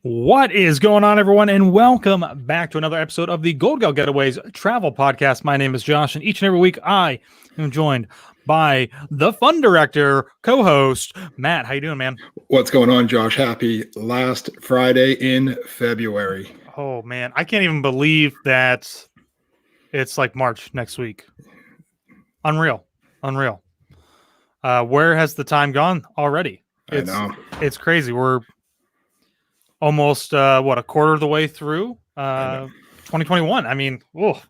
What is going on, everyone, and welcome back to another episode of the Goldgell Getaways travel podcast. My name is Josh, and each and every week I am joined by the fun director, co-host, Matt. How you doing, man? What's going on, Josh? Happy last Friday in February. Oh, man. I can't even believe that it's like March next week. Unreal. Where has the time gone already? I know. It's crazy. We're almost a quarter of the way through 2021. I mean, all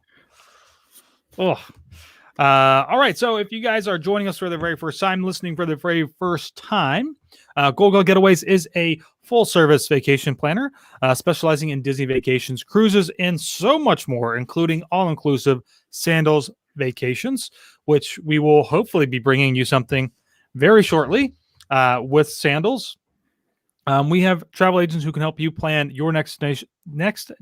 right. So if you guys are joining us for the very first time, listening for the very first time, Goldgell Getaways is a full-service vacation planner specializing in Disney vacations, cruises, and so much more, including all-inclusive sandals vacations, which we will hopefully be bringing you something very shortly with sandals. We have travel agents who can help you plan your next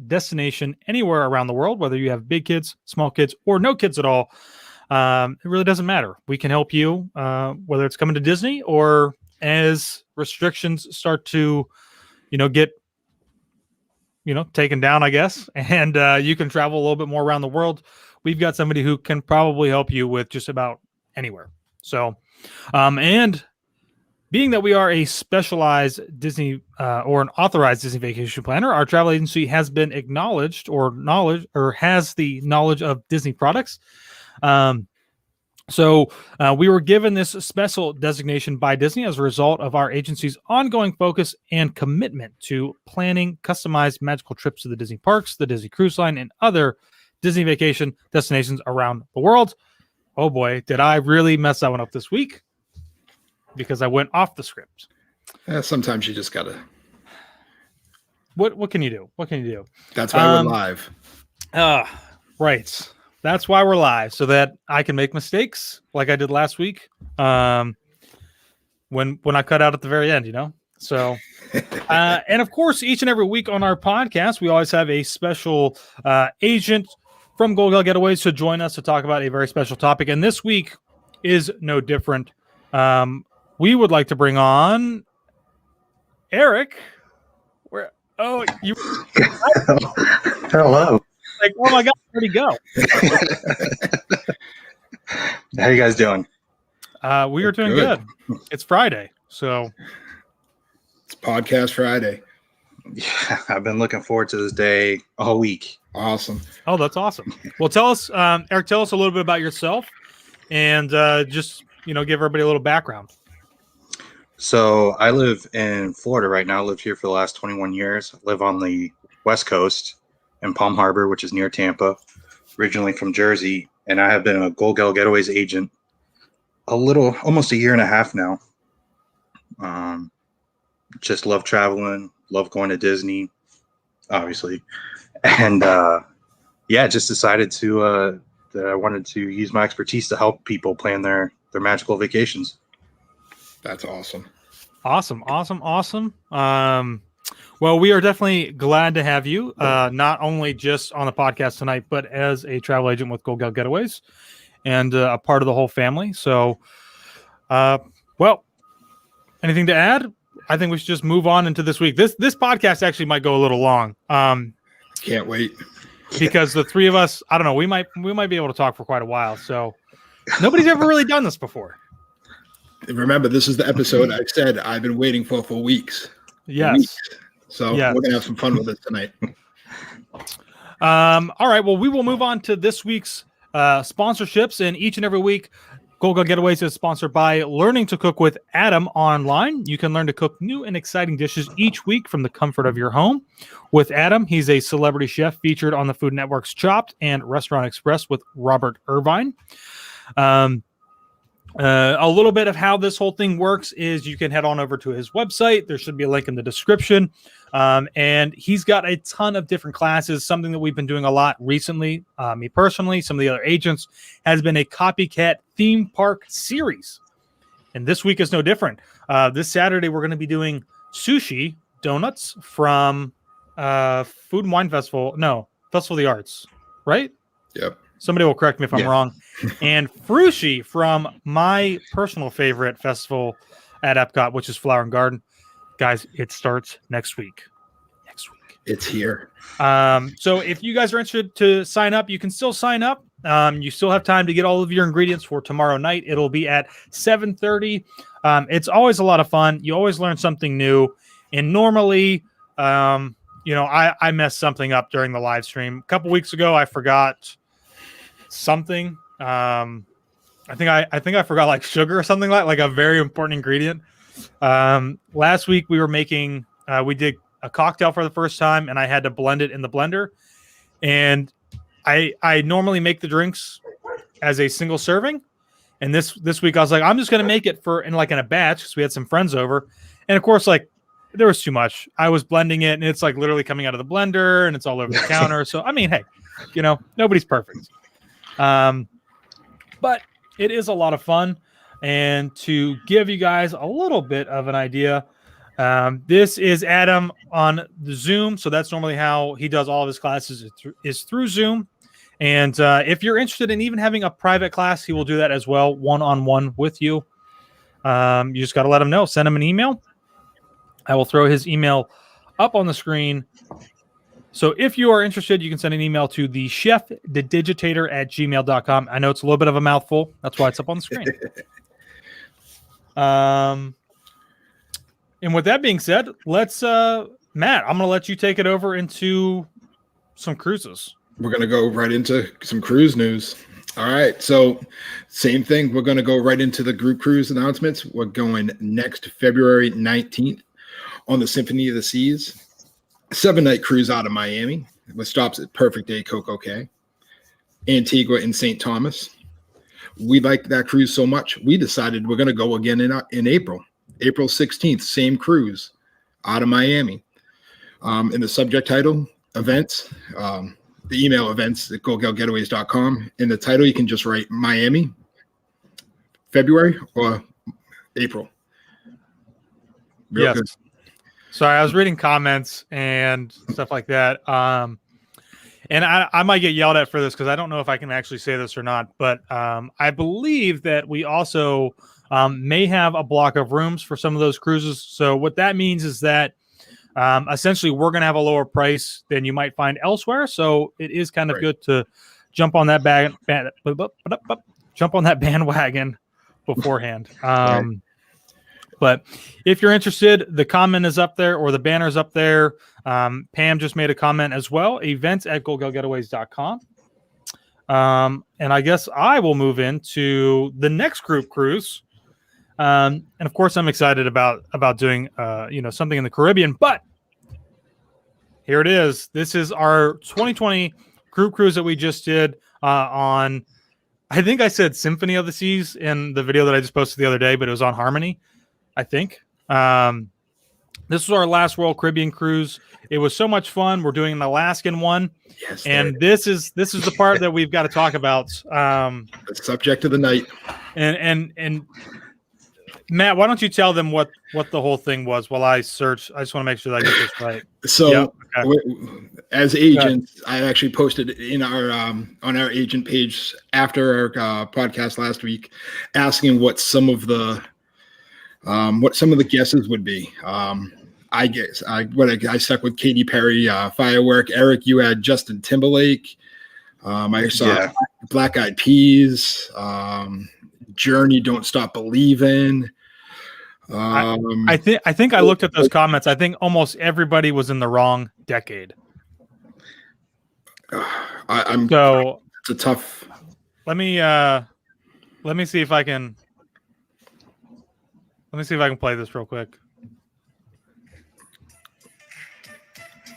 destination anywhere around the world, whether you have big kids, small kids, or no kids at all. It really doesn't matter. We can help you, whether it's coming to Disney or as restrictions start to, get, taken down, I guess, and you can travel a little bit more around the world. We've got somebody who can probably help you with just about anywhere. So, and being that we are a specialized Disney or an authorized Disney vacation planner, our travel agency has been acknowledged or has the knowledge of Disney products. So we were given this special designation by Disney as a result of our agency's ongoing focus and commitment to planning customized magical trips to the Disney parks, the Disney Cruise Line, and other Disney vacation destinations around the world. Oh boy, did I really mess that one up this week? Because I went off the script. Sometimes you just gotta. What can you do? What can you do? That's why we're live. Right. That's why we're live, so that I can make mistakes like I did last week. When I cut out at the very end, So, and of course, each and every week on our podcast, we always have a special agent from Goldgell Getaways to join us to talk about a very special topic. And this week is no different. We would like to bring on Eric. Where? Oh, you. Hello. Like, oh my God, where'd he go? How you guys doing? We are doing good. It's Friday, so it's Podcast Friday. Yeah, I've been looking forward to this day all week. Awesome. Oh, that's awesome. Well, tell us, Eric, tell us a little bit about yourself, and just give everybody a little background. So I live in Florida right now. I lived here for the last 21 years. I live on the West Coast in Palm Harbor, which is near Tampa, originally from Jersey. And I have been a Goldgell Getaways agent almost a year and a half now. Just love traveling, love going to Disney, obviously. And just decided that I wanted to use my expertise to help people plan their magical vacations. That's awesome. Awesome. Well, we are definitely glad to have you, not only just on the podcast tonight, but as a travel agent with Goldgell Getaways and a part of the whole family. So, anything to add? I think we should just move on into this week. This podcast actually might go a little long. Can't wait. Because the three of us, I don't know, we might be able to talk for quite a while. So nobody's ever really done this before. Remember, this is the episode I said I've been waiting for weeks. Yes. So we're going to have some fun with it tonight. All right. Well, we will move on to this week's sponsorships. And each and every week, Goldgell Getaways is sponsored by Learning to Cook with Adam online. You can learn to cook new and exciting dishes each week from the comfort of your home. With Adam, he's a celebrity chef featured on the Food Network's Chopped and Restaurant Express with Robert Irvine. A little bit of how this whole thing works is you can head on over to his website. There should be a link in the description. And he's got a ton of different classes. Something that we've been doing a lot recently, me personally, some of the other agents, has been a copycat theme park series. And this week is no different. This Saturday, we're going to be doing sushi donuts from Food and Wine Festival. No, Festival of the Arts, right? Yep. Somebody will correct me if I'm wrong. And Frushi from my personal favorite festival at Epcot, which is Flower and Garden. Guys, it starts next week. week. It's here. So if you guys are interested to sign up, you can still sign up. You still have time to get all of your ingredients for tomorrow night. It'll be at 7:30. It's always a lot of fun. You always learn something new. And normally, I messed something up during the live stream. A couple weeks ago, I forgot something. I think I forgot like sugar or something like a very important ingredient. Last week we were making, we did a cocktail for the first time, and I had to blend it in the blender. And I normally make the drinks as a single serving. And this week I was like, I'm just going to make it in a batch because we had some friends over. And of course, like there was too much. I was blending it and it's like literally coming out of the blender and it's all over the counter. So, I mean, hey, nobody's perfect. But it is a lot of fun. And to give you guys a little bit of an idea, this is Adam on the Zoom. So that's normally how he does all of his classes is through Zoom. And if you're interested in even having a private class, he will do that as well, one-on-one with you. You just got to let him know. Send him an email. I will throw his email up on the screen. So if you are interested, you can send an email to thechefthedigitator@gmail.com. I know it's a little bit of a mouthful. That's why it's up on the screen. And with that being said, let's Matt, I'm going to let you take it over into some cruises. We're going to go right into some cruise news. All right. So same thing. We're going to go right into the group cruise announcements. We're going next February 19th on the Symphony of the Seas. 7-night cruise out of Miami with stops at Perfect Day, Coco Cay, Antigua, and St. Thomas. We liked that cruise so much, we decided we're going to go again in April. April 16th, same cruise out of Miami. In the subject title, events, the email events at goldgell.getaways.com. In the title, you can just write Miami, February, or April. Yes. Good. Sorry, I was reading comments and stuff like that. And I might get yelled at for this because I don't know if I can actually say this or not. But I believe that we also may have a block of rooms for some of those cruises. So what that means is that essentially we're going to have a lower price than you might find elsewhere. So it is kind of good to jump on that bandwagon beforehand. But if you're interested, the comment is up there or the banner is up there. Pam just made a comment as well. Events at goldgellgetaways.com. And I guess I will move into the next group cruise. And of course, I'm excited about doing something in the Caribbean. But here it is. This is our 2020 group cruise that we just did on. I think I said Symphony of the Seas in the video that I just posted the other day, but it was on Harmony. I think this was our last Royal Caribbean cruise. It was so much fun. We're doing an Alaskan one, yes, and this is the part that we've got to talk about. The subject of the night. And Matt, why don't you tell them what the whole thing was while I search? I just want to make sure that I get this right. So, as agents, I actually posted in our on our agent page after our podcast last week, asking what some of the guesses would be. I guess I stuck with Katy Perry, Firework. Eric, you had Justin Timberlake. I saw Black Eyed Peas, Journey, Don't Stop Believin'. I think I looked at those comments. I think almost everybody was in the wrong decade. It's a tough. Let me see if I can. Let me see if I can play this real quick.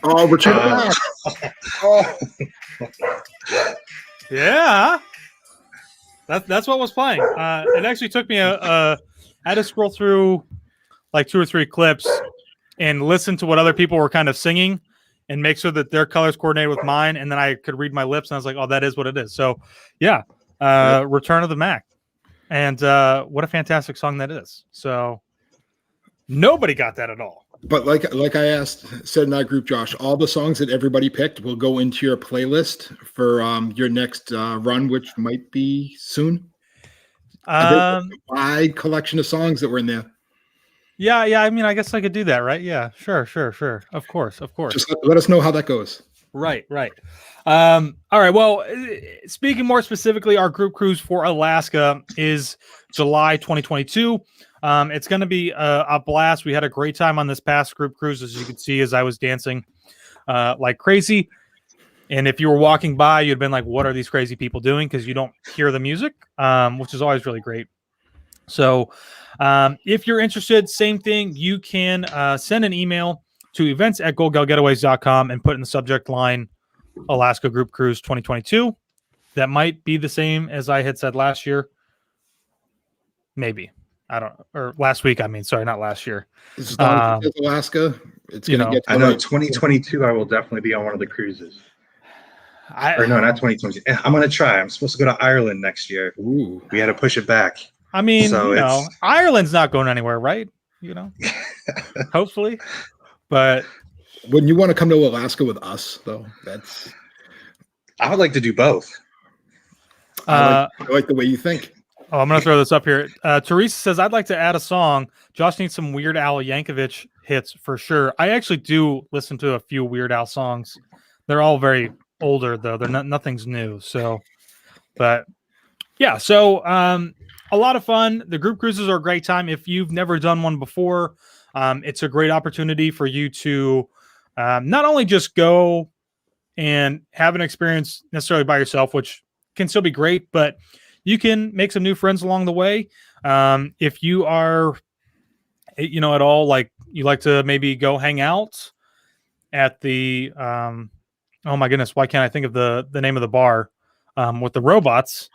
Oh, Return. Oh. Yeah. That's what was playing. It actually took me I had to scroll through like 2 or 3 clips and listen to what other people were kind of singing and make sure that their colors coordinated with mine. And then I could read my lips and I was like, oh, that is what it is. So yeah. Return of the Mac. And what a fantastic song that is. So nobody got that at all. But like I said in that group, Josh, all the songs that everybody picked will go into your playlist for your next run, which might be soon. A wide collection of songs that were in there. Yeah, I mean, I guess I could do that, right? Yeah, sure. Of course. Just let us know how that goes. Right. All right. Well, speaking more specifically, our group cruise for Alaska is July 2022. It's going to be a blast. We had a great time on this past group cruise, as you can see, as I was dancing like crazy. And if you were walking by, you'd been like, "What are these crazy people doing?" Because you don't hear the music, which is always really great. So, if you're interested, same thing. You can send an email to events@goldgellgetaways.com and put in the subject line Alaska Group Cruise 2022. That might be the same as I had said last year. Maybe. I don't or last week, I mean, sorry, not last year. As long as it says Alaska, it's going to get to I know right. 2022 I will definitely be on one of the cruises. Or I no, not 2020. I'm going to try. I'm supposed to go to Ireland next year. Ooh. We had to push it back. mean, So you know, it's- Ireland's not going anywhere, right? You know, hopefully. But Wouldn't you want to come to Alaska with us, though? That's I would like to do both. I like the way you think. oh, I'm going to throw this up here. Teresa says, I'd like to add a song. Josh needs some Weird Al Yankovic hits for sure. I actually do listen to a few Weird Al songs. They're all very older, though. They're not, nothing's new. So, but yeah, so a lot of fun. The group cruises are a great time. If you've never done one before, it's a great opportunity for you to not only just go and have an experience necessarily by yourself, which can still be great, but you can make some new friends along the way. If you are, you know, at all like you like to maybe go hang out at the, oh my goodness, why can't I think of the name of the bar with the robots?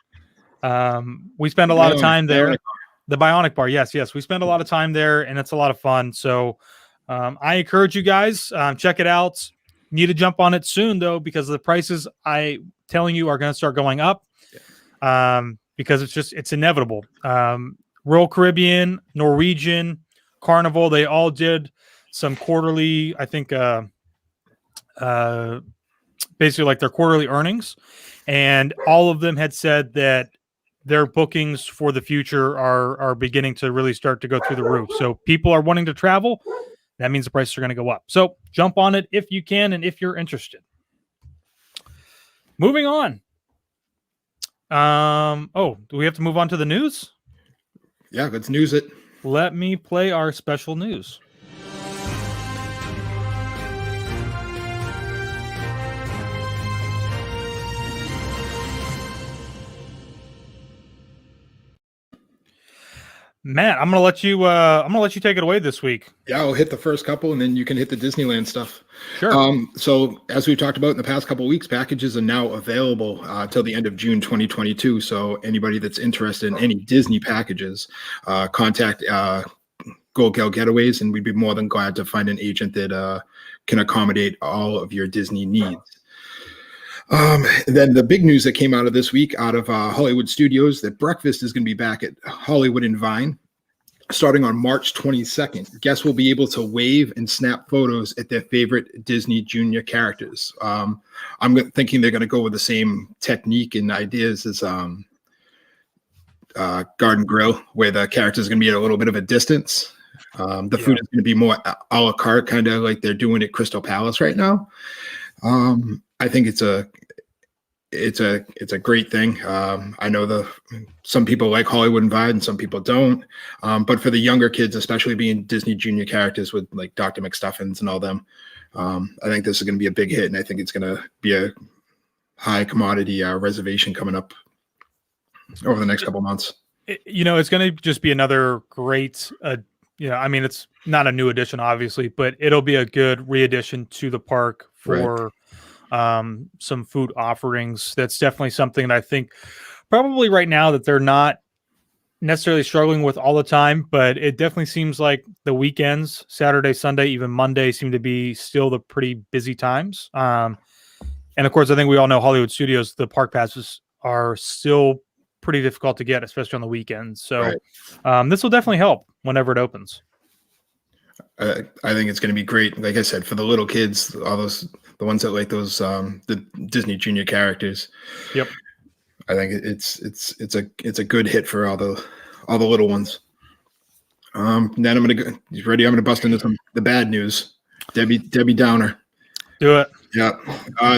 We spend a lot of time there. The Bionic Bar, yes. We spend a lot of time there, and it's a lot of fun. So I encourage you guys, check it out. Need to jump on it soon, though, because the prices I telling you are going to start going up. Because it's inevitable. Royal Caribbean, Norwegian, Carnival, they all did some quarterly, I think, basically like their quarterly earnings, and all of them had said that their bookings for the future are beginning to really start to go through the roof. So people are wanting to travel. That means the prices are going to go up. So jump on it if you can and if you're interested. Moving on. Oh, do we have to move on to the news? Yeah, let's news it. Let me play our special news. Matt, I'm gonna let you take it away this week. Yeah, I'll hit the first couple, and then you can hit the Disneyland stuff. Sure. So as we've talked about in the past couple of weeks, packages are now available till the end of June 2022. So anybody that's interested in any Disney packages, contact Goldgell Getaways, and we'd be more than glad to find an agent that can accommodate all of your Disney needs. Then the big news that came out of this week out of Hollywood Studios, that breakfast is going to be back at Hollywood and Vine starting on March 22nd. Guests will be able to wave and snap photos at their favorite Disney Junior characters. I'm thinking they're going to go with the same technique and ideas as Garden Grill, where the characters are going to be at a little bit of a distance. The food is going to be more a la carte, kind of like they're doing at Crystal Palace right now. I think it's a great thing. I know some people like Hollywood and Vine and some people don't. But for the younger kids, especially being Disney Junior characters with like Dr. McStuffins and all them, I think this is going to be a big hit, and I think it's going to be a high commodity reservation coming up over the next couple months. It's going to just be another great, I mean, it's not a new addition, obviously, but it'll be a good re-addition to the park for some food offerings. That's definitely something that I think probably right now that they're not necessarily struggling with all the time, but it definitely seems like the weekends, Saturday, Sunday, even Monday, seem to be still the pretty busy times. And of course, I think we all know Hollywood Studios, the park passes are still pretty difficult to get, especially on the weekends. So this will definitely help whenever it opens. I think it's going to be great. Like I said, for the little kids, the ones that like those the Disney Junior characters. Yep. I think it's a good hit for all the little ones. Then I'm gonna go. You ready? I'm gonna bust into the bad news. Debbie Downer. Do it. Yeah.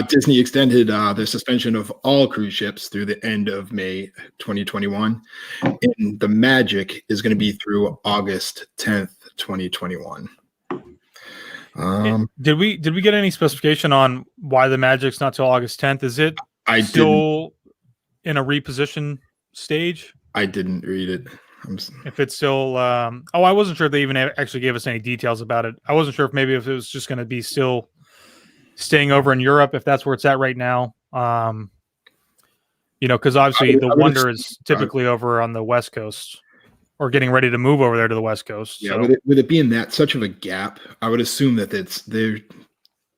Disney extended the suspension of all cruise ships through the end of May 2021, and the Magic is going to be through August 10th, 2021. Did we get any specification on why the Magic's not till August 10th? Is it still in a reposition stage? I didn't read it. If it's still, I wasn't sure if they even actually gave us any details about it. I wasn't sure if maybe if it was just going to be still staying over in Europe, if that's where it's at right now. Because obviously the Wonder is typically over on the West Coast, or getting ready to move over there to the West Coast. Yeah, so. with it being that such of a gap, I would assume that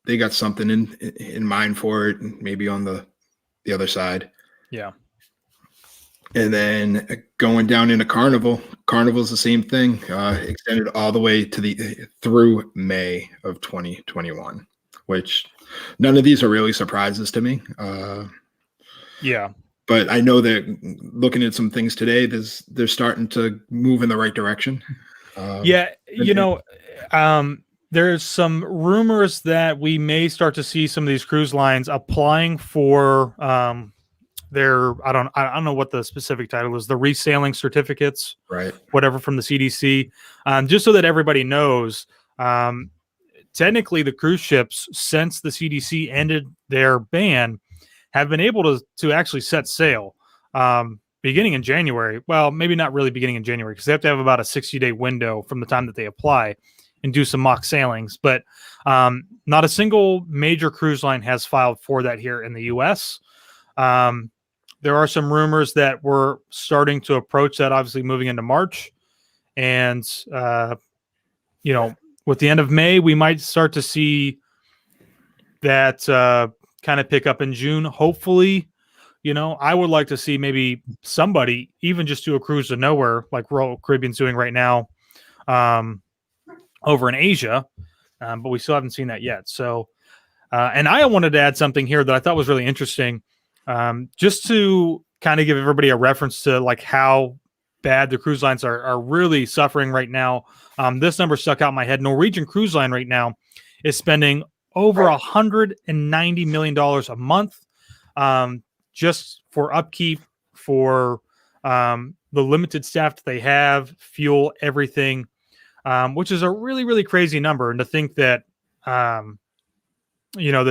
they got something in mind for it, maybe on the other side. Yeah. And then going down into Carnival's the same thing, extended all the way through May of 2021, which none of these are really surprises to me. Yeah. But I know that looking at some things today, they're starting to move in the right direction. There's some rumors that we may start to see some of these cruise lines applying for I don't know what the specific title is, the resailing certificates, right? Whatever, from the CDC, just so that everybody knows. Technically, the cruise ships, since the CDC ended their ban, have been able to actually set sail beginning in January. Well, maybe not really beginning in January, because they have to have about a 60-day window from the time that they apply and do some mock sailings. But not a single major cruise line has filed for that here in the U.S. There are some rumors that we're starting to approach that, obviously moving into March. And, with the end of May, we might start to see that kind of pick up in June. Hopefully, I would like to see maybe somebody even just do a cruise to nowhere like Royal Caribbean's doing right now over in Asia. But we still haven't seen that yet. So, and I wanted to add something here that I thought was really interesting, just to kind of give everybody a reference to like how bad the cruise lines are really suffering right now. This number stuck out in my head. Norwegian Cruise Line right now is spending over $190 million a month just for upkeep, for the limited staff that they have, fuel, everything, which is a really, really crazy number. And to think that, that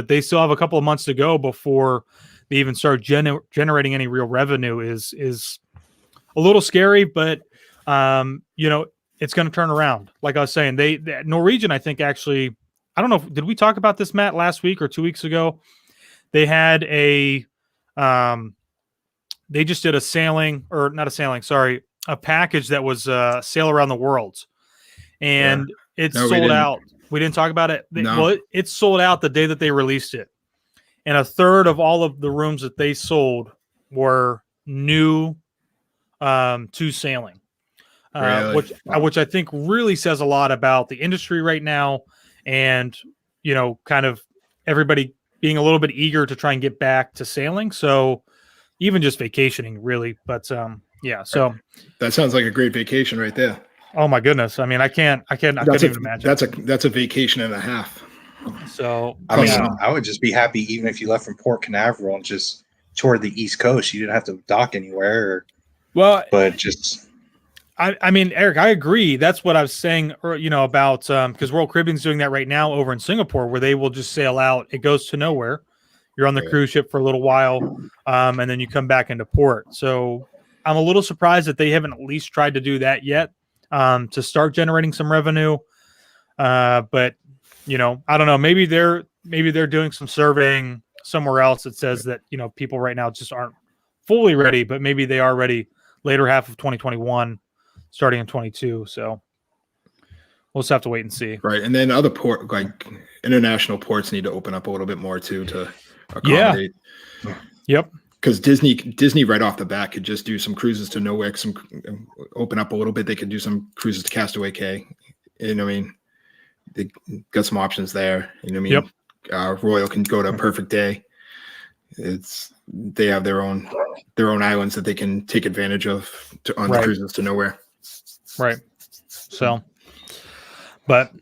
they still have a couple of months to go before they even start generating any real revenue is a little scary, but, it's going to turn around. Like I was saying, Norwegian, I think actually, I don't know. Did we talk about this, Matt, last week or 2 weeks ago? They had they just did a package that was sail around the world, and it's sold out. We didn't talk about it. Well, it's sold out the day that they released it, and a third of all of the rooms that they sold were new to sailing, really? which I think really says a lot about the industry right now. And, kind of everybody being a little bit eager to try and get back to sailing. So even just vacationing, really. But, so that sounds like a great vacation right there. Oh my goodness. I mean, I couldn't even imagine. That's a vacation and a half. So, I would just be happy even if you left from Port Canaveral and just toured the East Coast. You didn't have to dock anywhere. I mean, Eric, I agree. That's what I was saying, about because Royal Caribbean's doing that right now over in Singapore, where they will just sail out. It goes to nowhere. You're on the cruise ship for a little while, and then you come back into port. So I'm a little surprised that they haven't at least tried to do that yet to start generating some revenue. But I don't know. Maybe they're doing some surveying somewhere else that says that people right now just aren't fully ready, but maybe they are ready later half of 2021. Starting in 22, so we'll just have to wait and see. Right, and then other international ports need to open up a little bit more too to accommodate. Yeah. Yep. Because Disney right off the bat could just do some cruises to nowhere, open up a little bit. They could do some cruises to Castaway Cay. They got some options there. Yep. Royal can go to Perfect Day. They have their own islands that they can take advantage of on the cruises to nowhere. Right. So, but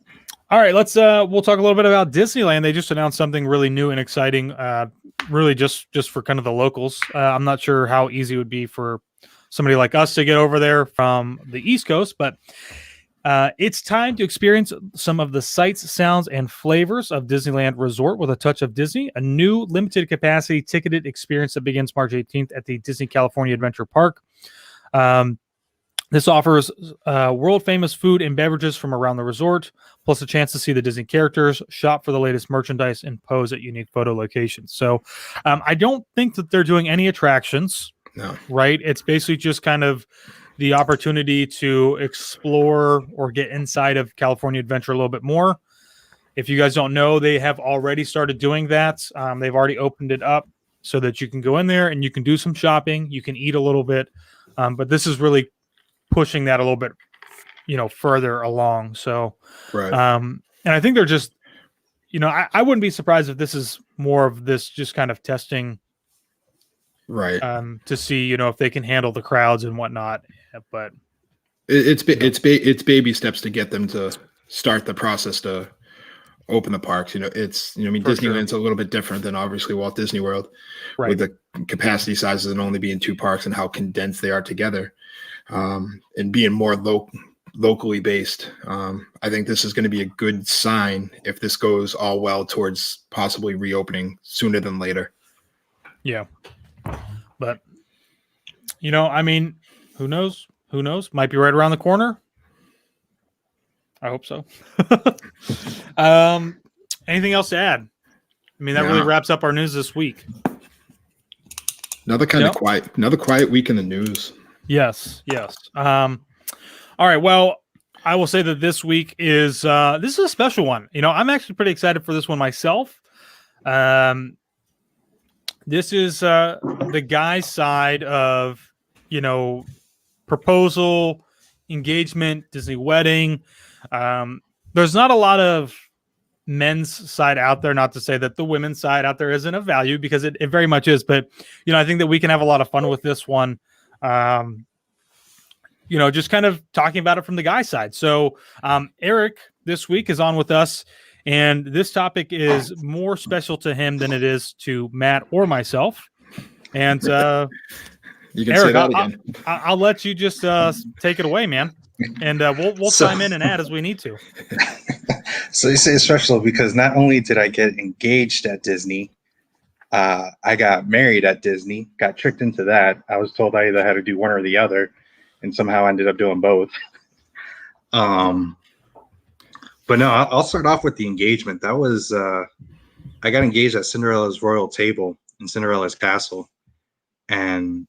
all right, we'll talk a little bit about Disneyland. They just announced something really new and exciting. Really just for kind of the locals. I'm not sure how easy it would be for somebody like us to get over there from the East Coast, but it's time to experience some of the sights, sounds, and flavors of Disneyland Resort with a touch of Disney, a new limited capacity ticketed experience that begins March 18th at the Disney California Adventure Park. This offers world famous food and beverages from around the resort, plus a chance to see the Disney characters, shop for the latest merchandise, and pose at unique photo locations. So I don't think that they're doing any attractions. No. Right? It's basically just kind of the opportunity to explore or get inside of California Adventure a little bit more. If you guys don't know, they have already started doing that. They've already opened it up so that you can go in there and you can do some shopping. You can eat a little bit. But this is really pushing that a little bit, further along. So, Right. And I think they're just, I wouldn't be surprised if this is more of this just kind of testing, right. To see, if they can handle the crowds and whatnot. But It's baby steps to get them to start the process to open the parks. Disneyland's a little bit different than obviously Walt Disney World, right. with the capacity sizes and only being 2 parks and how condensed they are together, and being more locally based. I think this is going to be a good sign if this goes all well towards possibly reopening sooner than later. Yeah. But, who knows? Who knows? Might be right around the corner. I hope so. Anything else to add? That really wraps up our news this week. Another quiet week in the news. Yes. All right. Well, I will say that this week is this is a special one. I'm actually pretty excited for this one myself. This is the guy's side of, proposal, engagement, Disney wedding. There's not a lot of men's side out there, not to say that the women's side out there isn't of value, because it very much is. But, I think that we can have a lot of fun with this one. Just kind of talking about it from the guy's side. So Eric this week is on with us. And this topic is more special to him than it is to Matt or myself. And you can Eric, say that again. I'll let you just take it away, man. And we'll chime in and add as we need to. So you say it's special because not only did I get engaged at Disney, I got married at Disney, got tricked into that. I was told I either had to do one or the other, and somehow ended up doing both. But no, I'll start off with the engagement. That was, I got engaged at Cinderella's Royal Table in Cinderella's Castle. And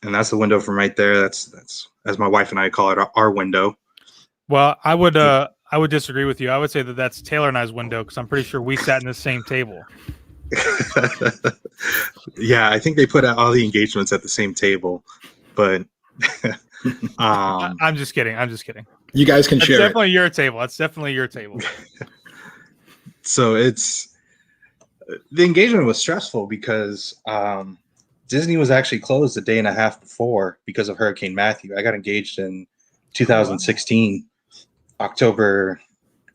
that's the window from right there. That's as my wife and I call it, our window. Well, I would disagree with you. I would say that that's Taylor and I's window, because I'm pretty sure we sat in the same table. Yeah, I think they put out all the engagements at the same table, but I'm just kidding. You guys can share. It's definitely your table. It's definitely your table. So the engagement was stressful because Disney was actually closed a day and a half before because of Hurricane Matthew. I got engaged in 2016, October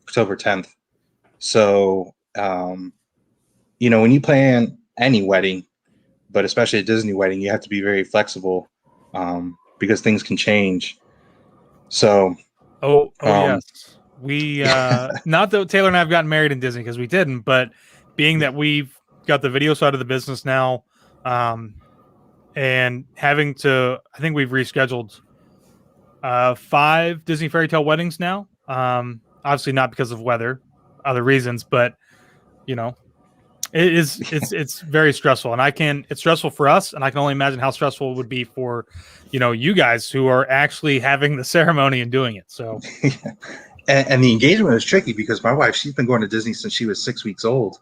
10th. So, when you plan any wedding, but especially a Disney wedding, you have to be very flexible because things can change. So, yes, we not that Taylor and I have gotten married in Disney, because we didn't, but being that we've got the video side of the business now, and having to, I think we've rescheduled 5 Disney fairy tale weddings now. Obviously not because of weather, other reasons, but it's very stressful, and it's stressful for us, and I can only imagine how stressful it would be for you guys who are actually having the ceremony and doing it. So and the engagement was tricky because my wife, she's been going to Disney since she was 6 weeks old,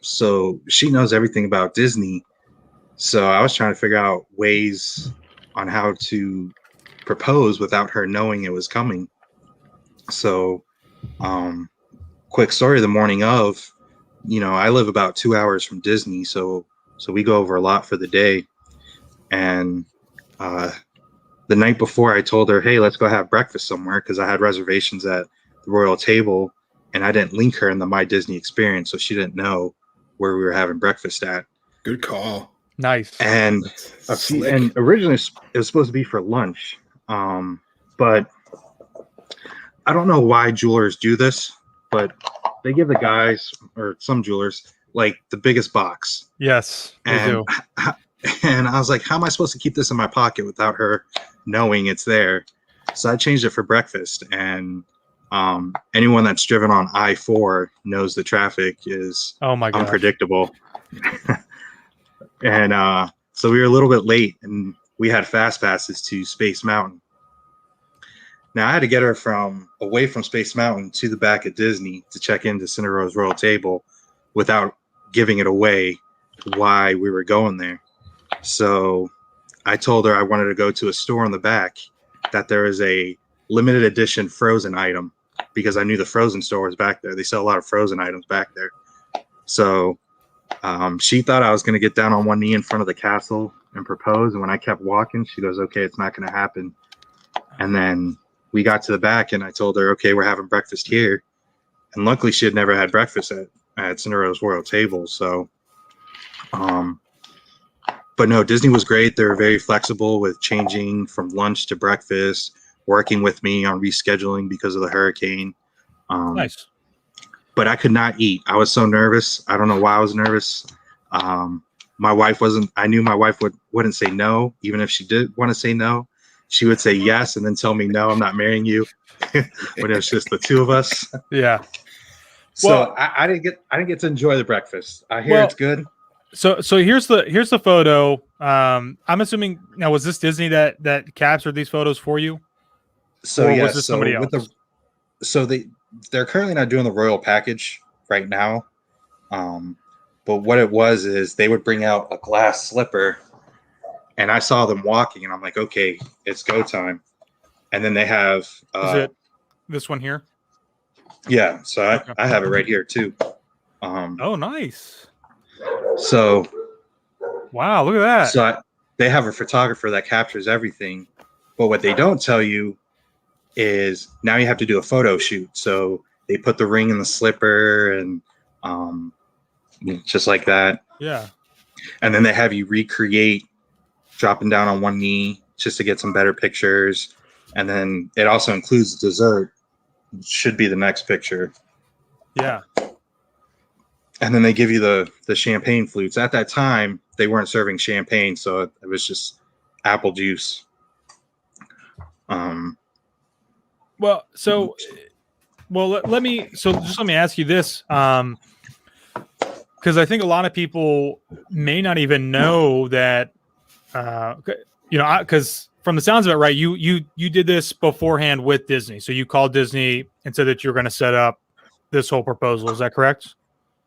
so she knows everything about Disney. So I was trying to figure out ways on how to propose without her knowing it was coming. So quick story, the morning of, I live about 2 hours from Disney, so we go over a lot for the day. And the night before, I told her, hey, let's go have breakfast somewhere, because I had reservations at the Royal Table, and I didn't link her in the My Disney experience, so she didn't know where we were having breakfast at. Good call. Nice. And That's slick. and originally it was supposed to be for lunch, but I don't know why jewelers do this, but they give the guys, or some jewelers, like the biggest box. Yes, they do. And I was like, how am I supposed to keep this in my pocket without her knowing it's there? So I changed it for breakfast. And anyone that's driven on I-4 knows the traffic is unpredictable. And so we were a little bit late, and we had fast passes to Space Mountain. Now I had to get her away from Space Mountain to the back at Disney to check into Cinderella's Royal Table without giving it away why we were going there. So I told her I wanted to go to a store in the back that there is a limited edition Frozen item, because I knew the Frozen store was back there. They sell a lot of Frozen items back there. So she thought I was going to get down on one knee in front of the castle and propose. And when I kept walking, she goes, okay, it's not going to happen. And then we got to the back, and I told her, okay, we're having breakfast here. And luckily she had never had breakfast at Cinderella's Royal Table. So, but no, Disney was great. They were very flexible with changing from lunch to breakfast, working with me on rescheduling because of the hurricane. Nice. But I could not eat. I was so nervous. I don't know why I was nervous. My wife wasn't. I knew my wife wouldn't say no, even if she did want to say no. She would say yes and then tell me, no, I'm not marrying you. When it was just the two of us. Yeah. So Well, I didn't get to enjoy the breakfast. I hear it's good. So here's the photo. I'm assuming now, was this Disney that captured these photos for you? So or yeah, was this somebody else? They're currently not doing the royal package right now. But what it was is they would bring out a glass slipper, and I saw them walking, and I'm like, okay, it's go time. And then they have Is it this one here? Yeah, so I have it right here too. Oh, nice. So wow, look at that. So they have a photographer that captures everything, but what they don't tell you is now you have to do a photo shoot. So they put the ring in the slipper and just like that. Yeah. And then they have you recreate dropping down on one knee just to get some better pictures. And then it also includes dessert. Should be the next picture. Yeah. And then they give you the champagne flutes. At that time, they weren't serving champagne, so it was just apple juice. Well, let me ask you this, because I think a lot of people may not even know that, because from the sounds of it, right, you did this beforehand with Disney, so you called Disney and said that you're going to set up this whole proposal. Is that correct?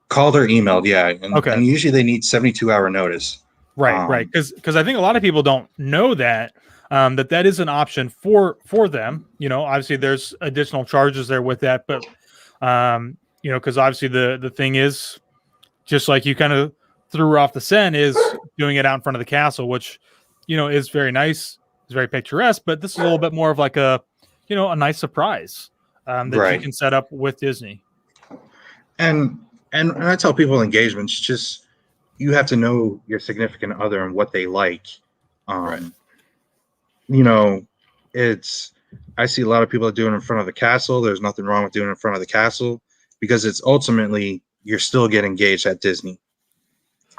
Called or emailed, yeah. And, okay. And usually they need 72-hour notice. Right. Because I think a lot of people don't know that. That is an option for them. Obviously there's additional charges there with that, but because obviously the thing is, just like you kind of threw off the scent, is doing it out in front of the castle, which is very nice, is very picturesque, but this is a little bit more of like a nice surprise that you can set up with Disney. And I tell people engagements, just you have to know your significant other and what they like. I see a lot of people doing it in front of the castle. There's nothing wrong with doing it in front of the castle because it's ultimately you're still getting engaged at Disney.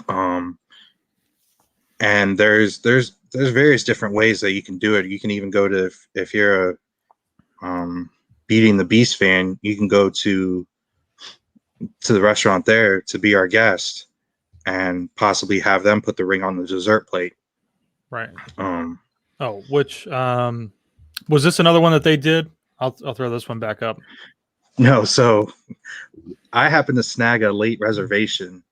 And there's various different ways that you can do it. You can even go to, if you're a Beauty and the Beast fan, you can go to the restaurant there to be our guest and possibly have them put the ring on the dessert plate. Right. Which was this another one that they did? I'll throw this one back up. No, so I happened to snag a late reservation,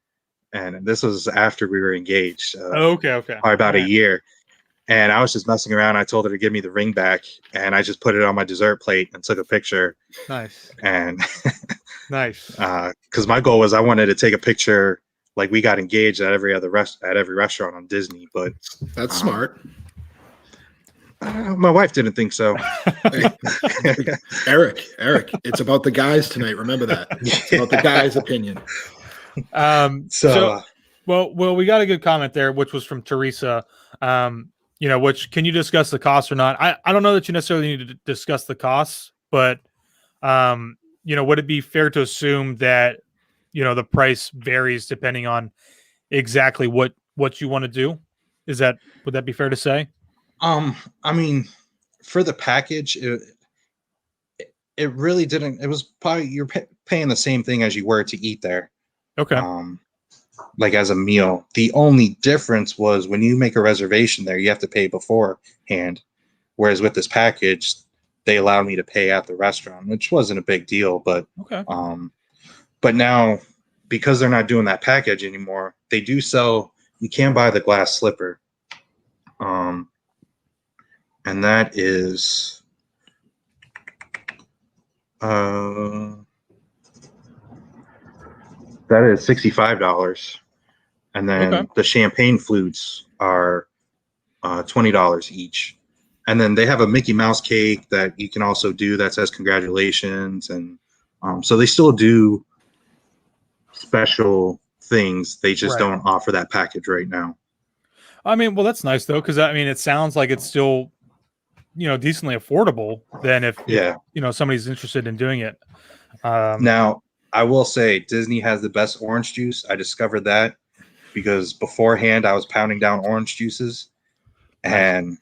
and this was after we were engaged. Okay. Probably about a year. And I was just messing around. I told her to give me the ring back, and I just put it on my dessert plate and took a picture. Nice. And nice. Because my goal was I wanted to take a picture like we got engaged at every restaurant on Disney. But that's smart. My wife didn't think so. Eric, it's about the guys tonight. Remember that. It's about the guys' opinion. Well, we got a good comment there, which was from Teresa. Which can you discuss the cost or not? I don't know that you necessarily need to discuss the costs, but would it be fair to assume that the price varies depending on exactly what you want to do? Would that be fair to say? I mean, for the package, it really didn't. It was probably you're paying the same thing as you were to eat there. Okay. Like as a meal. The only difference was when you make a reservation there, you have to pay beforehand. Whereas with this package, they allowed me to pay at the restaurant, which wasn't a big deal. But okay. But now, because they're not doing that package anymore, they do sell. You can buy the glass slipper. And that is $65, and then the champagne flutes are $20 each, and then they have a Mickey Mouse cake that you can also do that says congratulations, and so they still do special things. They just don't offer that package right now. I mean, well, that's nice though, because it sounds like it's still decently affordable than if somebody's interested in doing it. Now, I will say Disney has the best orange juice. I discovered that because beforehand I was pounding down orange juices and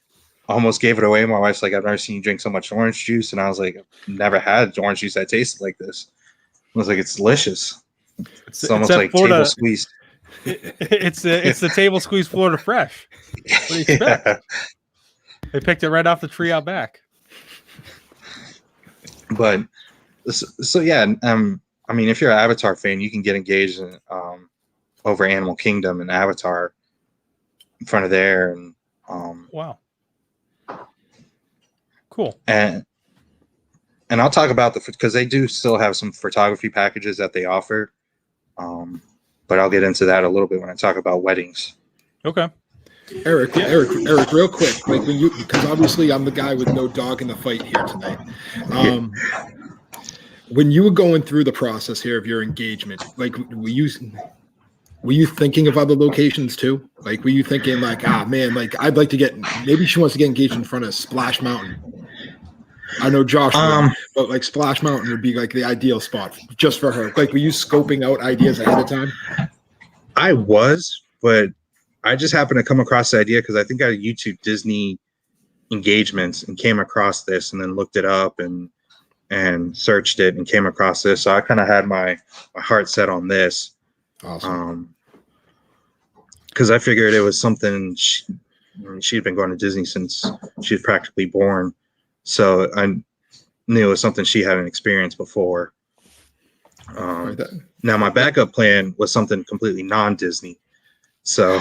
almost gave it away. My wife's like, I've never seen you drink so much orange juice. And I was like, I've never had orange juice that tasted like this. I was like, it's delicious. It's almost like Florida, table squeeze. It's the table squeeze Florida fresh. What do you expect? Yeah. They picked it right off the tree out back. But so yeah, I mean, if you're an Avatar fan, you can get engaged in over Animal Kingdom and Avatar in front of there, and wow, cool. And I'll talk about because they do still have some photography packages that they offer, but I'll get into that a little bit when I talk about weddings. Okay. Eric, real quick, like because obviously I'm the guy with no dog in the fight here tonight. When you were going through the process here of your engagement, like were you thinking of other locations too? Like were you thinking like, man, like I'd like to maybe she wants to get engaged in front of Splash Mountain. I know Josh would, but like Splash Mountain would be like the ideal spot just for her. Like were you scoping out ideas ahead of time? I was, but I just happened to come across the idea because I think I YouTube Disney engagements and came across this, and then looked it up and searched it and came across this. So I kind of had my heart set on this. Awesome. Because I figured it was something she'd been going to Disney since she was practically born. So I knew it was something she hadn't experienced before. Now my backup plan was something completely non-Disney. So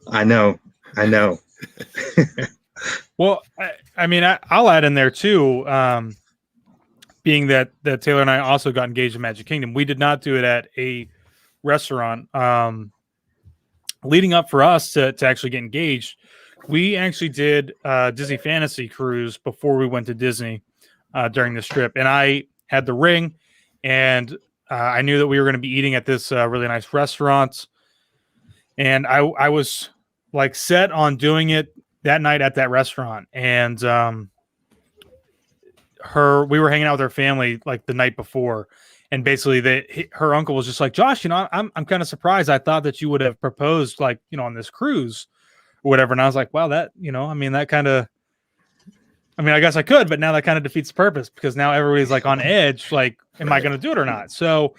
I know. Well, I mean, I'll add in there too, being that Taylor and I also got engaged in Magic Kingdom. We did not do it at a restaurant. Leading up for us to actually get engaged, we actually did Disney Fantasy Cruise before we went to Disney during this trip. And I had the ring, and I knew that we were going to be eating at this really nice restaurant. And I was like set on doing it that night at that restaurant. And we were hanging out with her family like the night before. And basically her uncle was just like, Josh, I'm kind of surprised. I thought that you would have proposed like, on this cruise or whatever. And I was like, wow, that, that kind of, I guess I could, but now that kind of defeats the purpose because now everybody's like on edge. Like, am I going to do it or not? So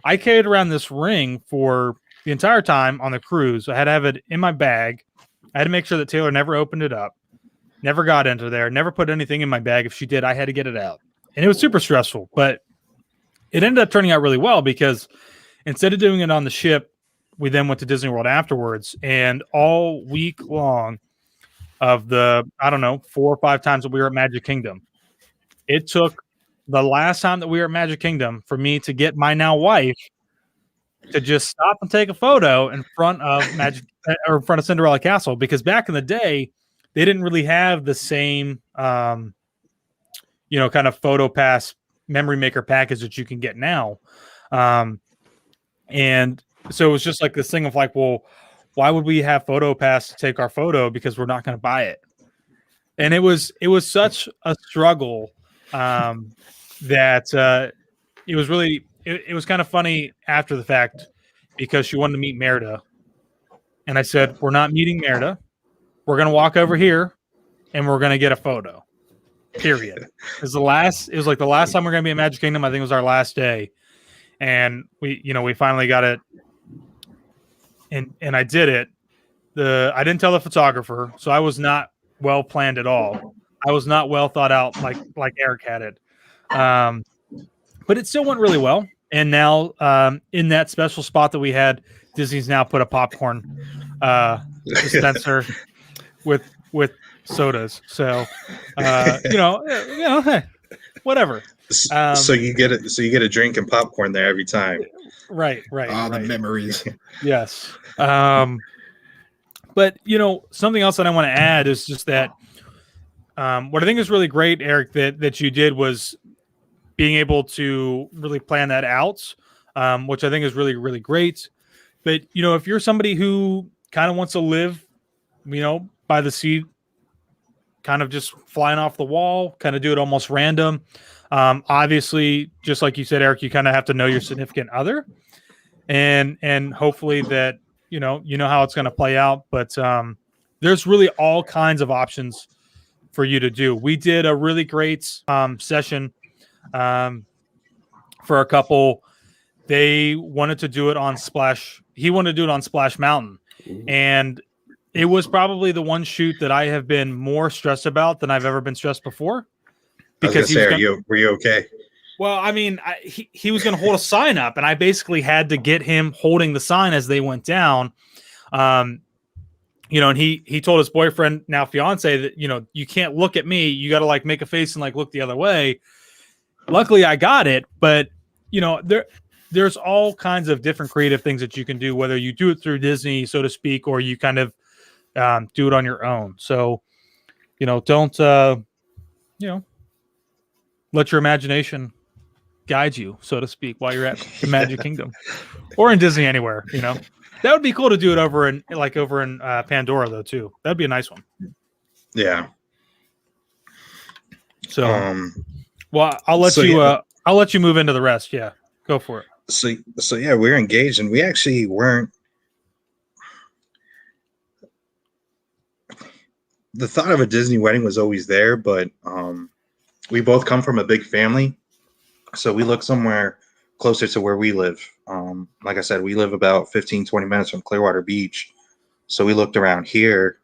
I carried around this ring for the entire time on the cruise. I had to have it in my bag. I had to make sure that Taylor never opened it up, never got into there, never put anything in my bag. If she did, I had to get it out. And it was super stressful, but it ended up turning out really well because instead of doing it on the ship, we then went to Disney World afterwards. And all week long of the, 4 or 5 times that we were at Magic Kingdom, it took the last time that we were at Magic Kingdom for me to get my now wife to just stop and take a photo in front of in front of Cinderella Castle, because back in the day, they didn't really have the same, kind of photo pass memory maker package that you can get now. And so it was just like this thing of like, well, why would we have photo pass to take our photo because we're not going to buy it? And it was such a struggle that it was really it was kind of funny after the fact because she wanted to meet Merida, and I said, we're not meeting Merida. We're going to walk over here and we're going to get a photo. Period. It was like the last time we're going to be at Magic Kingdom. I think it was our last day. And we finally got it. And I did it. I didn't tell the photographer, so I was not well planned at all. I was not well thought out like Eric had it. But it still went really well. And now in that special spot that we had, Disney's now put a popcorn dispenser with sodas. So hey, whatever. So you get it. So you get a drink and popcorn there every time. Right. The memories. Yes. But something else that I want to add is just that what I think is really great, Eric, that you did was being able to really plan that out, which I think is really, really great. But if you're somebody who kind of wants to live, by the seat, kind of just flying off the wall, kind of do it almost random. Obviously, just like you said, Eric, you kind of have to know your significant other, and hopefully that you know how it's going to play out. But there's really all kinds of options for you to do. We did a really great session for a couple. They wanted to do it on Splash. He wanted to do it on Splash Mountain, and it was probably the one shoot that I have been more stressed about than I've ever been stressed before. Because were you okay? Well, I mean, he was going to hold a sign up, and I basically had to get him holding the sign as they went down. And he told his boyfriend, now fiance, that you can't look at me. You got to like make a face and like look the other way. Luckily, I got it, but there's all kinds of different creative things that you can do, whether you do it through Disney, so to speak, or you kind of do it on your own. So, don't let your imagination guide you, so to speak, while you're at the Magic Kingdom or in Disney anywhere. That would be cool to do it over in Pandora though too. That'd be a nice one. Yeah. So, well, I'll let you move into the rest. Yeah, go for it. So yeah, we're engaged, and we actually weren't. The thought of a Disney wedding was always there, but we both come from a big family, so we look somewhere closer to where we live. Like I said, we live about 15-20 minutes from Clearwater Beach, so we looked around here,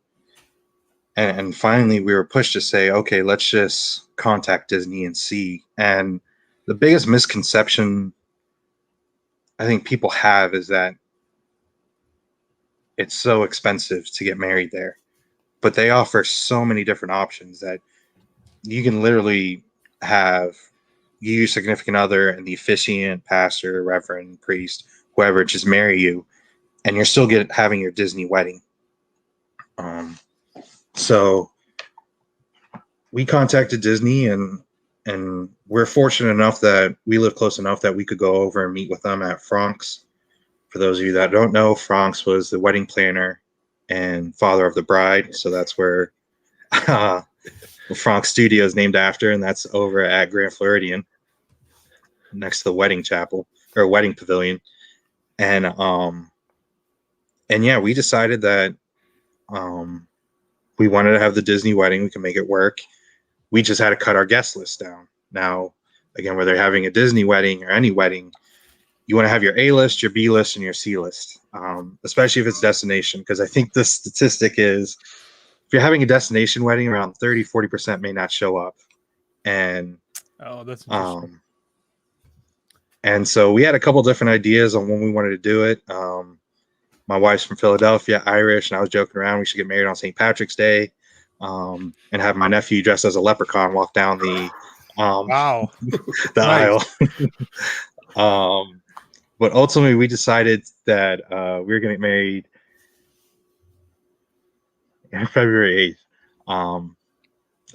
and finally we were pushed to say, okay, let's just contact Disney and see. And the biggest misconception I think people have is that it's so expensive to get married there. But they offer so many different options that you can literally have your significant other and the officiant, pastor, reverend, priest, whoever, just marry you, and you're still having your Disney wedding. So we contacted Disney, and we're fortunate enough that we live close enough that we could go over and meet with them at Frank's. For those of you that don't know, Frank's was the wedding planner and father of the bride. So that's where Frank's studio is named after, and that's over at Grand Floridian next to the wedding chapel or wedding pavilion. And yeah, we decided that we wanted to have the Disney wedding. We can make it work. We just had to cut our guest list down. Now, again, whether you're having a Disney wedding or any wedding, you want to have your A list, your B list, and your C list, especially if it's destination. Because I think the statistic is if you're having a destination wedding, around 30-40% may not show up. And that's interesting. And so we had a couple different ideas on when we wanted to do it. My wife's from Philadelphia, Irish, and I was joking around we should get married on St. Patrick's Day, and have my nephew dressed as a leprechaun walk down the aisle. But ultimately, we decided that we were going to get married on February Or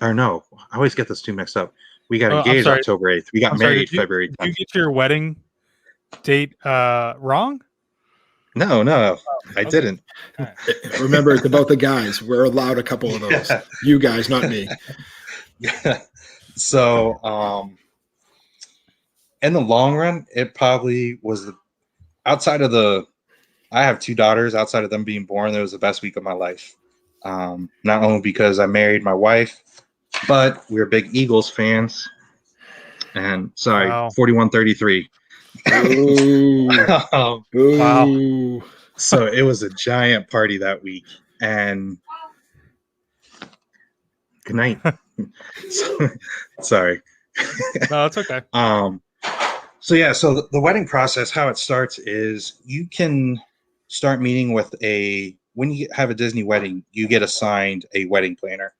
no, I always get those two mixed up. We got I'm engaged sorry. October 8th. We got I'm sorry. married February Did you 10th. get your wedding date wrong? No, I Okay. didn't. Remember, it's about the guys. We're allowed a couple of those. Yeah. You guys, not me. Yeah. So, in the long run, it probably was outside of I have two daughters. Outside of them being born, it was the best week of my life. Not only because I married my wife, but we're big Eagles fans. And sorry, Wow. 41-33. Ooh. um, Ooh. so it was a giant party that week. And good night. Sorry. No, it's okay. So yeah, so the wedding process, how it starts is you can start meeting with when you have a Disney wedding, you get assigned a wedding planner,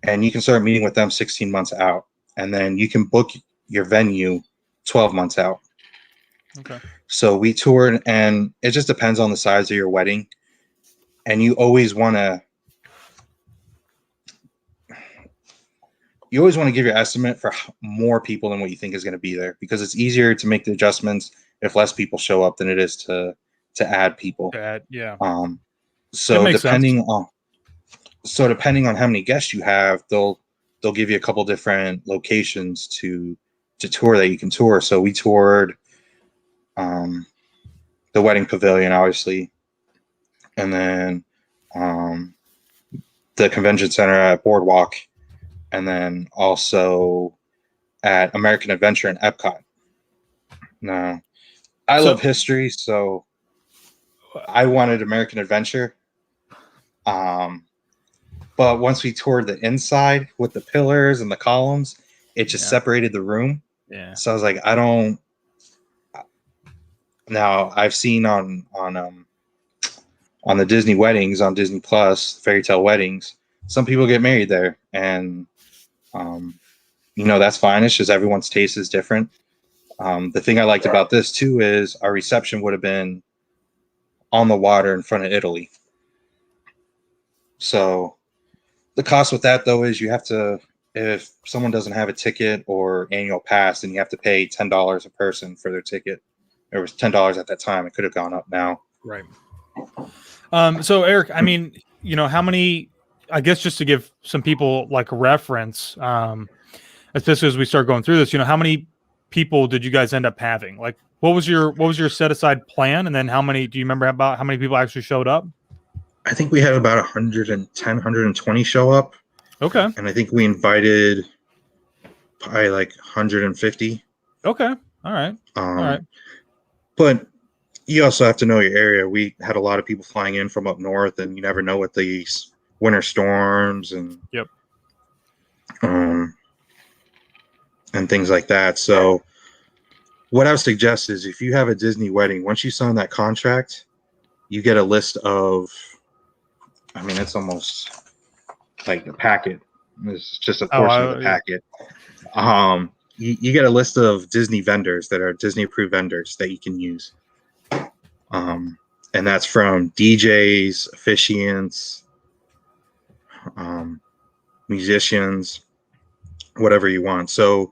and you can start meeting with them 16 months out, and then you can book your venue 12 months out. Okay. So we toured, and it just depends on the size of your wedding, and you always want to give your estimate for more people than what you think is going to be there, because it's easier to make the adjustments if less people show up than it is to add people. Yeah. So makes depending on how many guests you have, they'll give you a couple different locations to tour that you can tour. So we toured the wedding pavilion, obviously, and then the convention center at Boardwalk, and then also at American Adventure in Epcot. Now, I love history, so I wanted American Adventure. But once we toured the inside with the pillars and the columns, it just separated the room. Yeah. So I was like, I don't. Now I've seen on the Disney weddings on Disney Plus, Fairy Tale Weddings, some people get married there, and that's fine. It's just everyone's taste is different. The thing I liked about this too is our reception would have been on the water in front of Italy. So the cost with that though is you have to, if someone doesn't have a ticket or annual pass, then you have to pay $10 a person for their ticket. It was $10 at that time. It could have gone up now. Right. So Eric, I mean, how many, I guess just to give some people like a reference, especially as we start going through this, how many people did you guys end up having? Like, what was your set aside plan? And then do you remember about how many people actually showed up? I think we had about 110, 120 show up. Okay. And I think we invited probably like 150. Okay. All right. All right. But you also have to know your area. We had a lot of people flying in from up north, and you never know what these winter storms and and things like that. So what I would suggest is if you have a Disney wedding, once you sign that contract, you get a list of, it's almost like the packet. It's just a portion of the packet. You get a list of Disney vendors that are Disney approved vendors that you can use. And that's from DJs, officiants, musicians, whatever you want. So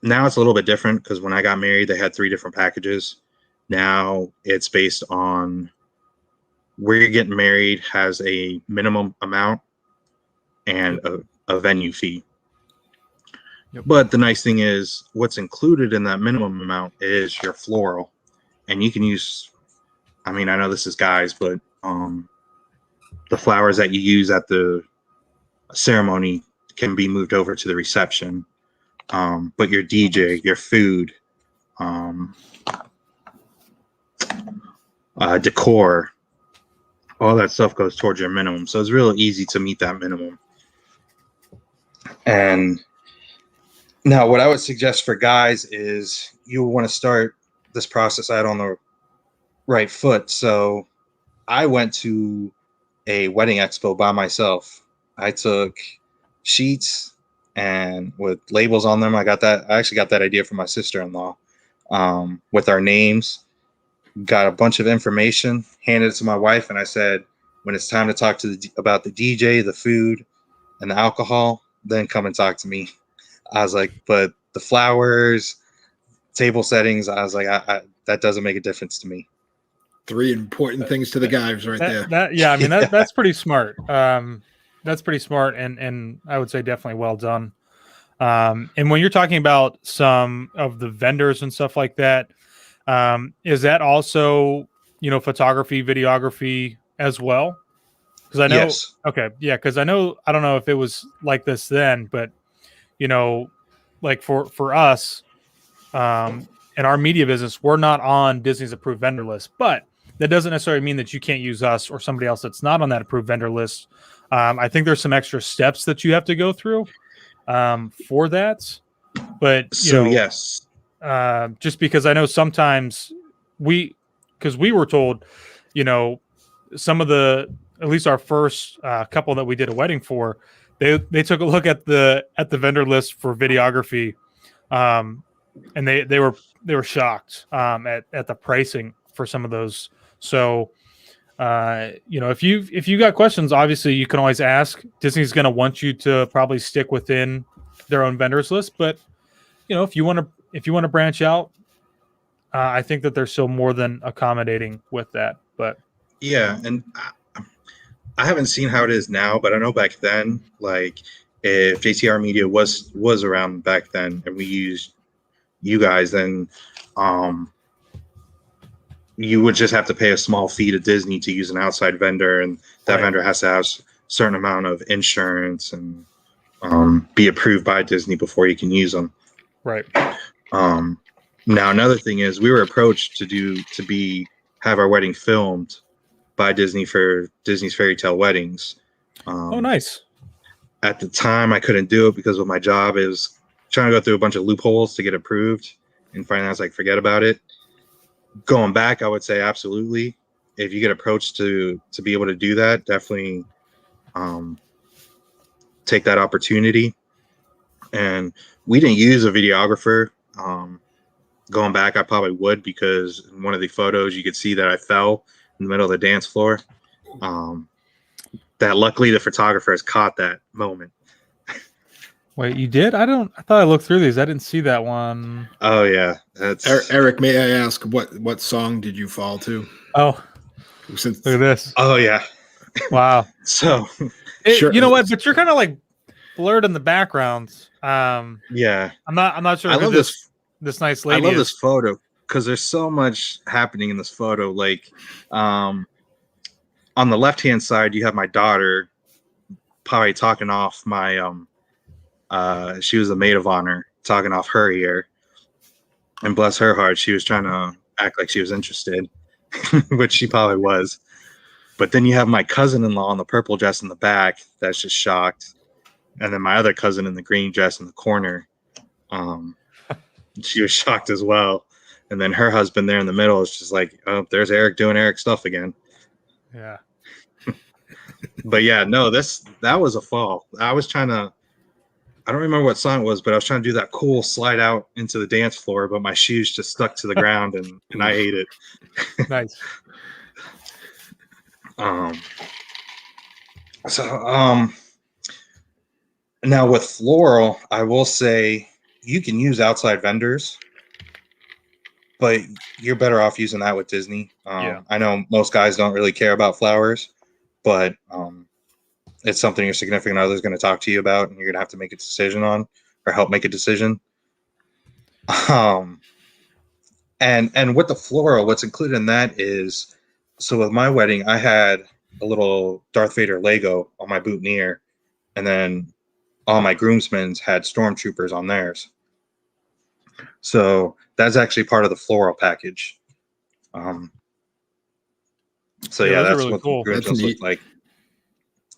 now it's a little bit different because when I got married, they had 3 different packages. Now it's based on where you're getting married has a minimum amount and a venue fee. But the nice thing is what's included in that minimum amount is your floral. And you can use, I know this is guys, but the flowers that you use at the ceremony can be moved over to the reception. But your DJ, your food, decor, all that stuff goes towards your minimum. So it's real easy to meet that minimum. And now what I would suggest for guys is you want to start this process out on the right foot. So I went to a wedding expo by myself. I took sheets and with labels on them. I actually got that idea from my sister-in-law, with our names, got a bunch of information, handed it to my wife. And I said, When it's time to talk about the DJ, the food, and the alcohol, then come and talk to me. I was like, but the flowers, table settings, I was like, I that doesn't make a difference to me. 3 important things to the guys right there. I mean, that's pretty smart. That's pretty smart, and I would say definitely well done. And when you're talking about some of the vendors and stuff like that, is that also, photography, videography as well? Because I know, Yes. okay, yeah, because I don't know if it was like this then, but like for us, in our media business, we're not on Disney's approved vendor list, but that doesn't necessarily mean that you can't use us or somebody else that's not on that approved vendor list. I think there's some extra steps that you have to go through for that. But yes, just because I know sometimes because we were told, some of at least our first couple that we did a wedding for, they took a look at the vendor list for videography, and they were shocked at the pricing for some of those. So, if you got questions, obviously you can always ask. Disney's going to want you to probably stick within their own vendors list, but if you want to branch out, I think that they're still more than accommodating with that. But yeah, and I haven't seen how it is now, but I know back then, like if JTR Media was around back then, and we used you guys, then you would just have to pay a small fee to Disney to use an outside vendor, and that vendor has to have a certain amount of insurance and be approved by Disney before you can use them. Right. Now another thing is we were approached to have our wedding filmed by Disney for Disney's Fairy Tale Weddings. Oh, nice. At the time, I couldn't do it because of my job. It was trying to go through a bunch of loopholes to get approved, and finally I was like, forget about it. Going back, I would say absolutely. If you get approached to be able to do that, definitely take that opportunity. And we didn't use a videographer. Going back, I probably would, because in one of the photos you could see that I fell in the middle of the dance floor. That luckily the photographer has caught that moment. Wait, you did? I thought I looked through these. I didn't see that one. Oh yeah, that's Eric. May I ask what song did you fall to? Oh, look at this. Oh yeah, wow. So sure. You know what? But you're kind of like blurred in the backgrounds. Yeah, I'm not sure. I love this nice lady. I love this photo because there's so much happening in this photo. Like, on the left hand side, you have my daughter probably talking off my she was the maid of honor, talking off her ear, and bless her heart, she was trying to act like she was interested, which she probably was. But then you have my cousin-in-law in the purple dress in the back that's just shocked, and then my other cousin in the green dress in the corner, she was shocked as well. And then her husband there in the middle is just like, oh, there's Eric doing Eric stuff again. Yeah. But yeah, no, that was a fall. I don't remember what song it was, but I was trying to do that cool slide out into the dance floor, but my shoes just stuck to the ground, and I ate it. Nice. Now with floral, I will say you can use outside vendors, but you're better off using that with Disney. Yeah. I know most guys don't really care about flowers, but it's something your significant other is going to talk to you about, and you're going to have to make a decision on, or help make a decision. And with the floral, what's included in that is, so with my wedding, I had a little Darth Vader Lego on my boutonniere, and then all my groomsmen's had stormtroopers on theirs. So that's actually part of the floral package. So yeah, that's really what cool. the groomsmen look like.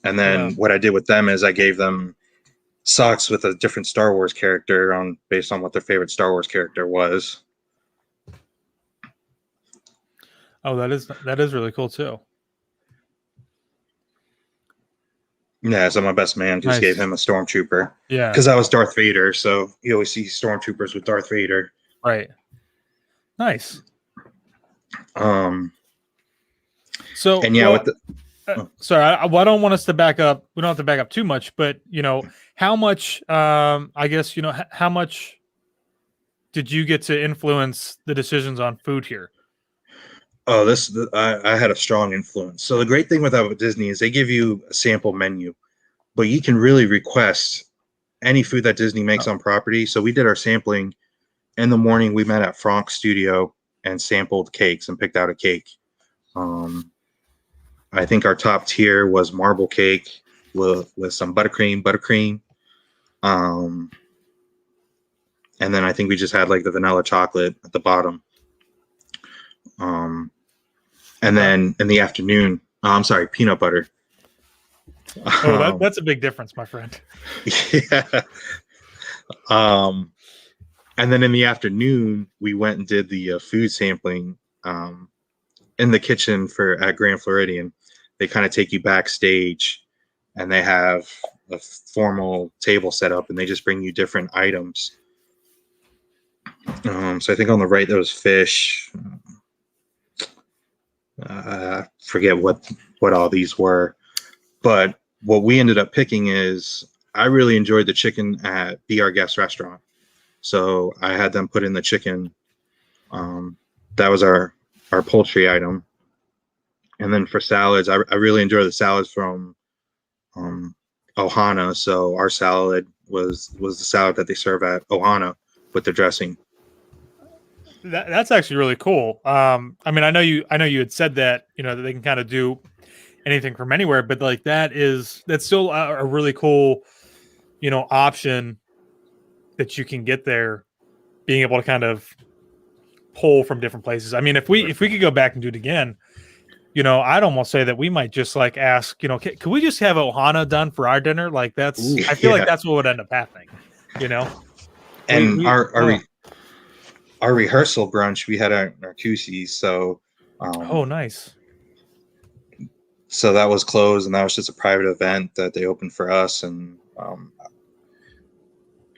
And then what I did with them is I gave them socks with a different Star Wars character based on what their favorite Star Wars character was. Oh, that is really cool too. Yeah, so my best man just gave him a stormtrooper. Yeah, because I was Darth Vader, so you always see stormtroopers with Darth Vader. Right. Nice. So and yeah, Sorry, I don't want us to back up. We don't have to back up too much, but how much? I guess how much did you get to influence the decisions on food here? Oh, I had a strong influence. So the great thing with Disney is they give you a sample menu, but you can really request any food that Disney makes on property. So we did our sampling in the morning. We met at Frank's studio and sampled cakes and picked out a cake. I think our top tier was marble cake with some buttercream. And then I think we just had like the vanilla chocolate at the bottom. And then in the afternoon, I'm sorry, peanut butter. Oh, that's a big difference, my friend. Yeah. And then in the afternoon, we went and did the food sampling in the kitchen at Grand Floridian. They kind of take you backstage, and they have a formal table set up, and they just bring you different items. So I think on the right there was fish. Forget what all these were, but what we ended up picking is I really enjoyed the chicken at Be Our Guest restaurant. So I had them put in the chicken. That was our poultry item. And then for salads, I really enjoy the salads from Ohana. So our salad was the salad that they serve at Ohana with the dressing. That's actually really cool. I mean, I know you had said that that they can kind of do anything from anywhere, but like that's still a really cool option that you can get there, being able to kind of pull from different places. I mean, if we could go back and do it again, I'd almost say that we might just like ask, could we just have Ohana done for our dinner? Like I feel like that's what would end up happening, And our rehearsal brunch, we had our Narcoossee's, so oh, nice. So that was closed, and that was just a private event that they opened for us. And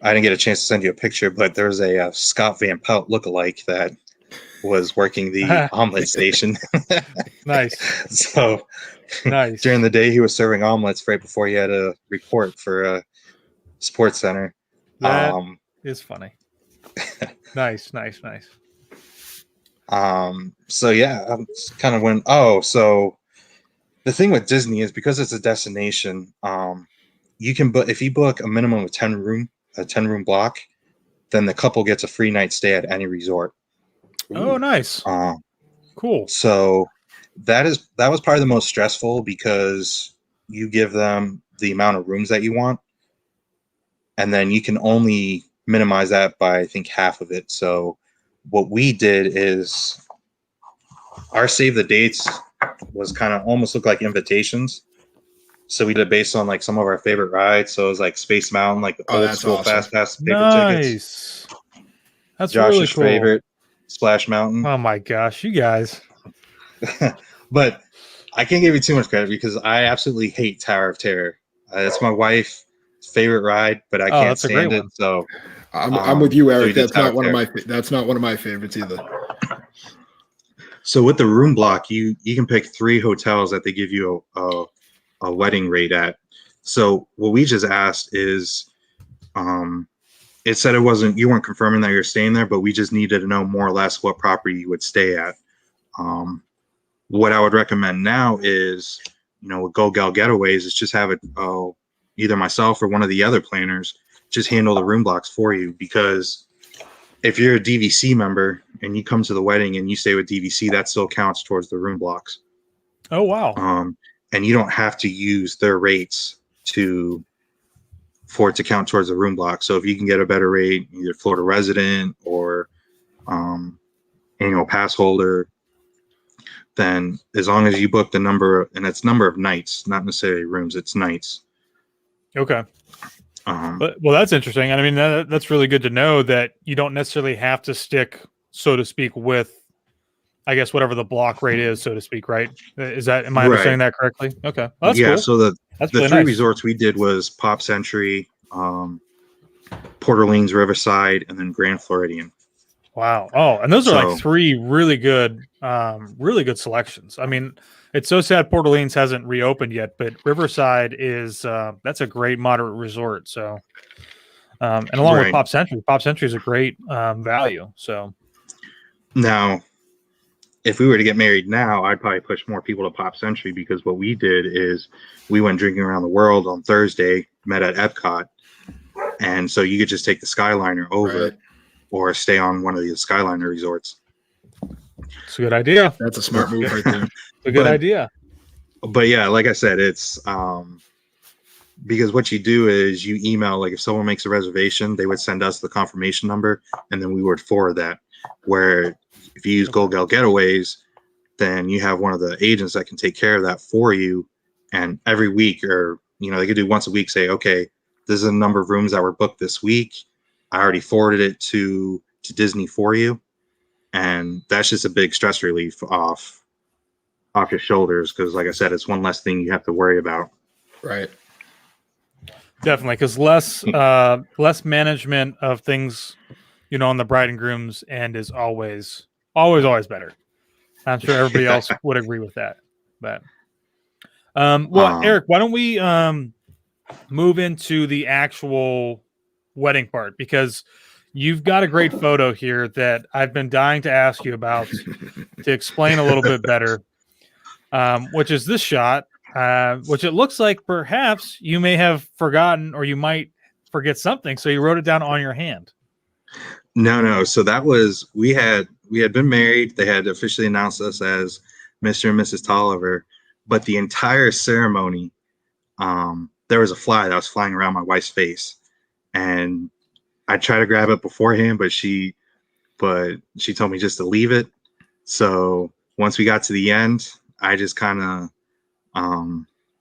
I didn't get a chance to send you a picture, but there's a Scott Van Pelt lookalike that was working the omelet station. Nice. So nice. During the day, he was serving omelets right before he had a report for a sports center. That is funny. Nice. So yeah, I'm kind of so the thing with Disney is because it's a destination, you can book, if you book a minimum of 10 room block, then the couple gets a free night stay at any resort. Oh, nice. Cool. So that was probably the most stressful because you give them the amount of rooms that you want, and then you can only minimize that by I think half of it. So what we did is our save the dates was kind of almost looked like invitations. So we did based on like some of our favorite rides. So it was like Space Mountain, like the old school awesome. Fast Pass paper tickets. That's Josh's really cool. favorite, Splash Mountain. Oh my gosh, you guys. But I can't give you too much credit because I absolutely hate Tower of Terror. It's my wife's favorite ride, but I can't stand it. So I'm with you, Eric. That's not one of my favorites either. So with the room block, you can pick 3 hotels that they give you a wedding rate at. So what we just asked is, it said you weren't confirming that you're staying there, but we just needed to know more or less what property you would stay at. What I would recommend now is, with Gold Getaways, is just have it either myself or one of the other planners just handle the room blocks for you, because if you're a DVC member and you come to the wedding and you stay with DVC, that still counts towards the room blocks. Oh, wow. And you don't have to use their rates for it to count towards the room block. So if you can get a better rate, either Florida resident or annual pass holder, then as long as you book the number, and it's number of nights, not necessarily rooms, it's nights. Okay. Well, that's interesting. I mean, that's really good to know that you don't necessarily have to stick, so to speak, with, I guess, whatever the block rate is, so to speak, right? Am I understanding that correctly? Okay. Well, that's cool. So the really 3 resorts we did was Pop Century, Port Orleans Riverside, and then Grand Floridian. Wow. Oh, and those are So like three really good selections. I mean, it's so sad Port Orleans hasn't reopened yet, but Riverside is that's a great moderate resort. So, and along with right Pop Century is a great value. So, now, if we were to get married now, I'd probably push more people to Pop Century, because what we did is we went drinking around the world on Thursday, met at Epcot, and so you could just take the Skyliner over, Right. or stay on one of the Skyliner resorts. it's a good idea. That's a smart move right there. It's a good idea. But yeah, like I said, it's because what you do is you email, like if someone makes a reservation, they would send us the confirmation number, and then we would forward that. Where if you use Gold Getaways, then you have one of the agents that can take care of that for you. And every week, or they could do once a week, say, okay, this is a number of rooms that were booked this week. I already forwarded it to Disney for you, and that's just a big stress relief off your shoulders, because like I said, it's one less thing you have to worry about. Right. Definitely, because less management of things, on the bride and groom's end is always better. I'm sure everybody else would agree with that. But Eric, why don't we move into the actual wedding part, because you've got a great photo here that I've been dying to ask you about to explain a little bit better, which is this shot. Which it looks like perhaps you may have forgotten, or you might forget something, so you wrote it down on your hand. No. So that was, we had been married. They had officially announced us as Mr. and Mrs. Tolliver, but the entire ceremony, there was a fly that was flying around my wife's face, and I tried to grab it beforehand, but she told me just to leave it. So once we got to the end, I just kind of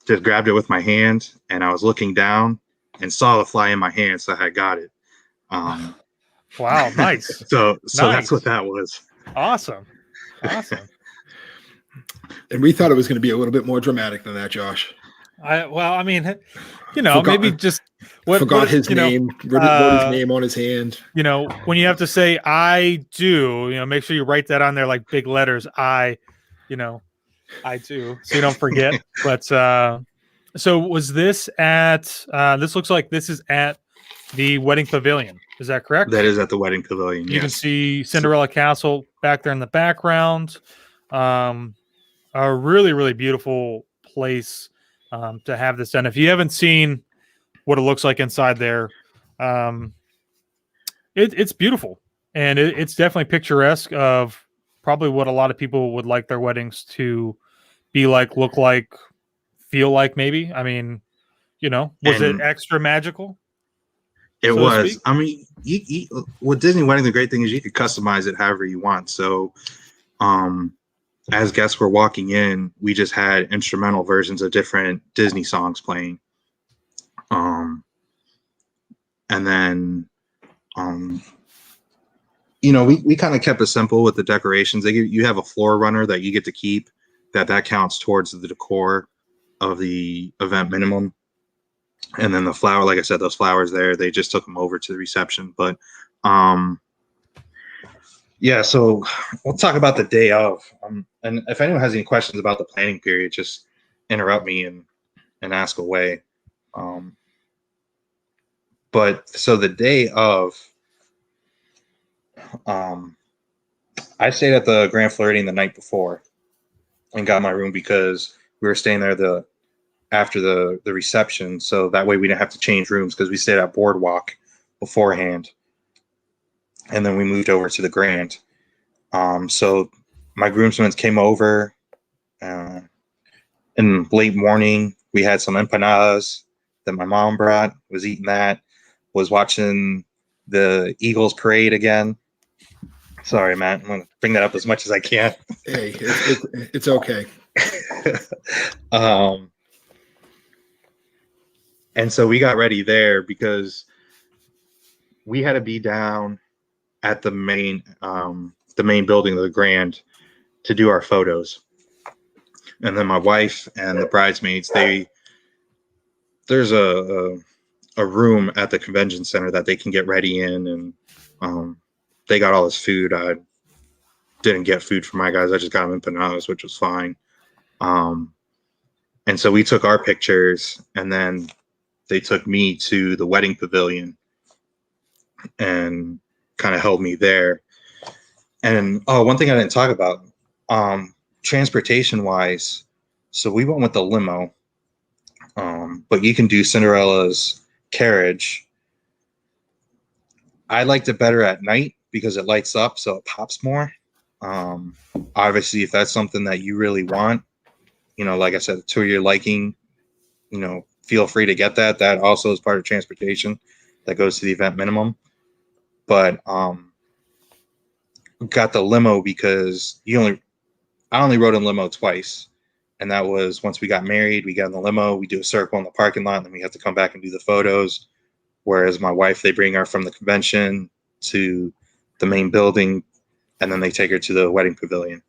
just grabbed it with my hand, and I was looking down and saw the fly in my hand, so I got it. Wow, nice. So Nice. That's what that was. Awesome. And we thought it was going to be a little bit more dramatic than that, Josh. Maybe just forgot his name, wrote his name on his hand. When you have to say "I do," make sure you write that on there like big letters. I do, so you don't forget. But so was this at? This looks like this is at the wedding pavilion. Is that correct? That is at the wedding pavilion. You can see Cinderella Castle back there in the background. A really, really beautiful place to have this done. If you haven't seen what it looks like inside there, it's beautiful, and it's definitely picturesque of probably what a lot of people would like their weddings to be like, look like, feel like. Maybe, was it extra magical? It was. I mean, with Disney wedding, the great thing is you could customize it however you want. So, as guests were walking in, we just had instrumental versions of different Disney songs playing. And then, we kind of kept it simple with the decorations. You have a floor runner that you get to keep. That counts towards the decor of the event minimum. And then the flower, like I said, those flowers there, they just took them over to the reception. But yeah, so we'll talk about the day of. And if anyone has any questions about the planning period, just interrupt me and ask away. But so the day of, I stayed at the Grand Floridian the night before and got my room, because we were staying there after the reception, so that way we didn't have to change rooms, because we stayed at Boardwalk beforehand, and then we moved over to the Grand. So my groomsmen came over in late morning. We had some empanadas that my mom brought, was eating that, was watching the Eagles parade again. Sorry, Matt, I'm going to bring that up as much as I can. Hey, it's okay. And so we got ready there, because we had to be down at the main building of the Grand to do our photos. And then my wife and the bridesmaids, there's a room at the convention center that they can get ready in, and they got all this food. I didn't get food for my guys. I just got them empanadas, which was fine. And so we took our pictures, and then they took me to the wedding pavilion and kind of held me there. And one thing I didn't talk about, transportation wise. So we went with the limo, but you can do Cinderella's carriage. I liked it better at night because it lights up, so it pops more. Obviously, if that's something that you really want, like I said, to your liking, feel free to get that. That also is part of transportation that goes to the event minimum. But got the limo because I only rode in limo twice. And that was once we got married, we got in the limo, we do a circle in the parking lot, and then we have to come back and do the photos. Whereas my wife, they bring her from the convention to the main building, and then they take her to the wedding pavilion.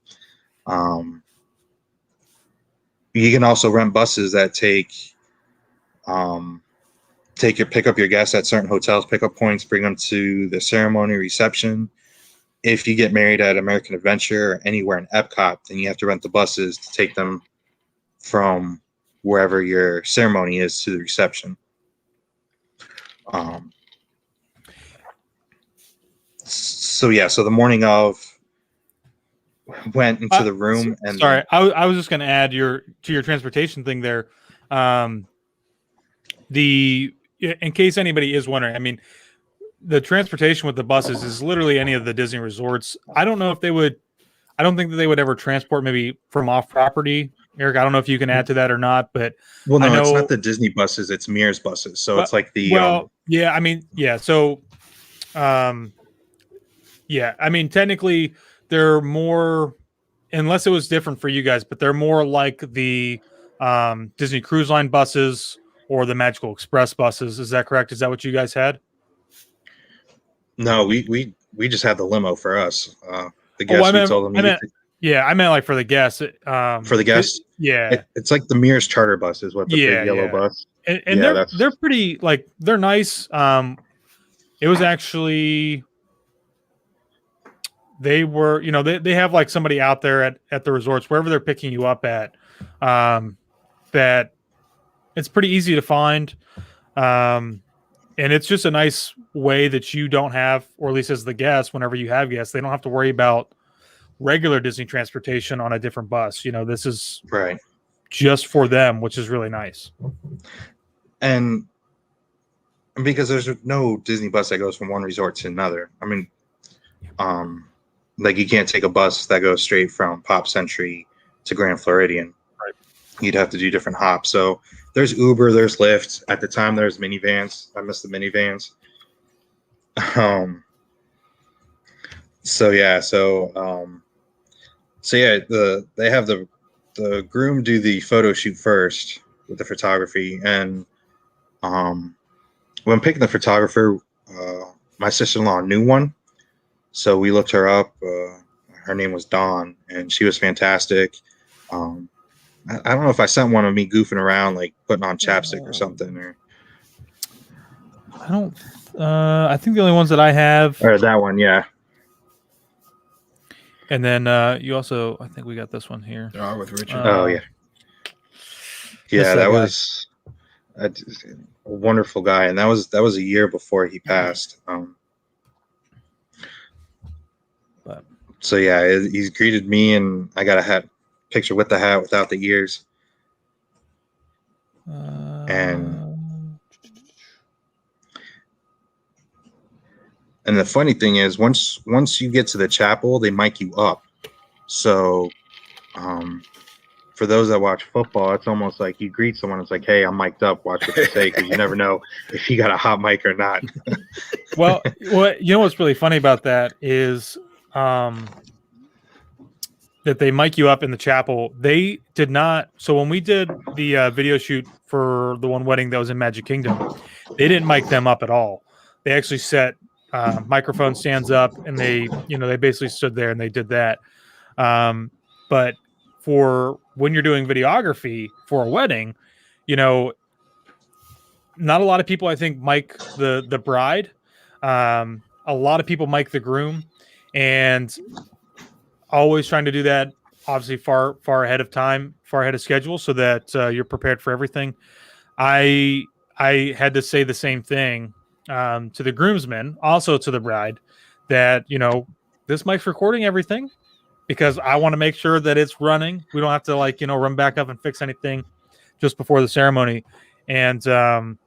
You can also rent buses that pick up your guests at certain hotels, pickup points, bring them to the ceremony reception. If you get married at American Adventure or anywhere in Epcot, then you have to rent the buses to take them from wherever your ceremony is to the reception. So the morning of, went into the room and sorry, I was just going to add to your transportation thing there. In case anybody is wondering, I mean, the transportation with the buses is literally any of the Disney resorts. I don't think that they would ever transport maybe from off property. Eric, I don't know if you can add to that or not, but well, no, it's not the Disney buses, it's Mears buses. So it's like the technically they're more, unless it was different for you guys, but they're more like the Disney Cruise Line buses or the Magical Express buses. Is that correct? Is that what you guys had? No, we just had the limo for us. The guests, we told them. I meant like for the guests. For the guests? It's like the Mears charter bus is what the big yellow bus. And they're pretty, like, they're nice. It was actually... They were, they have like somebody out there at the resorts, wherever they're picking you up at, that it's pretty easy to find. And it's just a nice way that you don't have, or at least as the guest, whenever you have guests, they don't have to worry about regular Disney transportation on a different bus. This is right just for them, which is really nice. And because there's no Disney bus that goes from one resort to another. I mean, like you can't take a bus that goes straight from Pop Century to Grand Floridian. Right. You'd have to do different hops. So there's Uber, there's Lyft. At the time, there's minivans. I miss the minivans. They have the groom do the photo shoot first with the photography. And when picking the photographer, my sister-in-law knew one. So we looked her up. Her name was Dawn, and she was fantastic. I don't know if I sent one of me goofing around, like putting on chapstick or something. Or I don't. I think the only ones that I have or that one, yeah. And then you also, I think we got this one here. With Richard. That was a wonderful guy, and that was a year before he passed. So he's greeted me, and I got a picture with the hat without the ears. And the funny thing is, once you get to the chapel, they mic you up. So for those that watch football, it's almost like you greet someone. It's like, hey, I'm mic'd up. Watch what they say, because you never know if you got a hot mic or not. Well, what's really funny about that is that they mic you up in the chapel. They did not. So when we did the video shoot for the one wedding that was in Magic Kingdom, they didn't mic them up at all. They actually set microphone stands up, and they basically stood there and they did that. But for when you're doing videography for a wedding, not a lot of people, I think, mic the bride. A lot of people mic the groom. and always trying to do that obviously far ahead of time, far ahead of schedule, so that you're prepared for everything. I had to say the same thing to the groomsmen, also to the bride, that this mic's recording everything because I want to make sure that it's running. We don't have to run back up and fix anything just before the ceremony. And obviously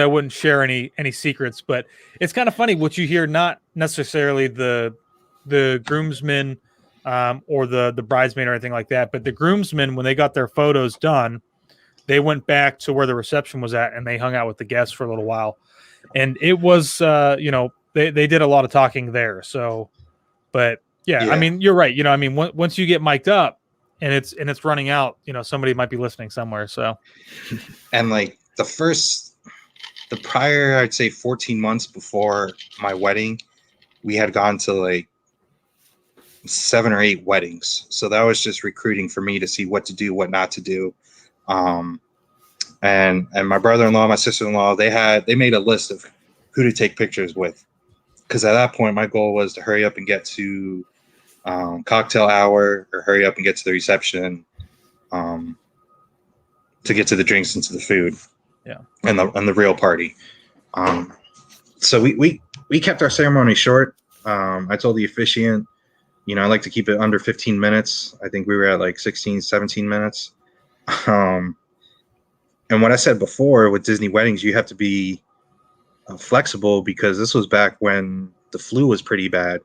I wouldn't share any secrets, but it's kind of funny what you hear, not necessarily the groomsmen or the bridesmaid or anything like that, but the groomsmen, when they got their photos done, they went back to where the reception was at and they hung out with the guests for a little while. And it was, they did a lot of talking there. So, but yeah, I mean, you're right. Once you get mic'd up and it's running out, somebody might be listening somewhere. So, and like the prior, I'd say 14 months before my wedding, we had gone to like 7 or 8 weddings. So that was just recruiting for me to see what to do, what not to do. And my brother-in-law, my sister-in-law, they made a list of who to take pictures with. Because at that point, my goal was to hurry up and get to cocktail hour, or hurry up and get to the reception, to get to the drinks and to the food, and the real party. So we kept our ceremony short. I told the officiant, I like to keep it under 15 minutes. I think we were at like 16, 17 minutes. And what I said before with Disney weddings, you have to be flexible, because this was back when the flu was pretty bad.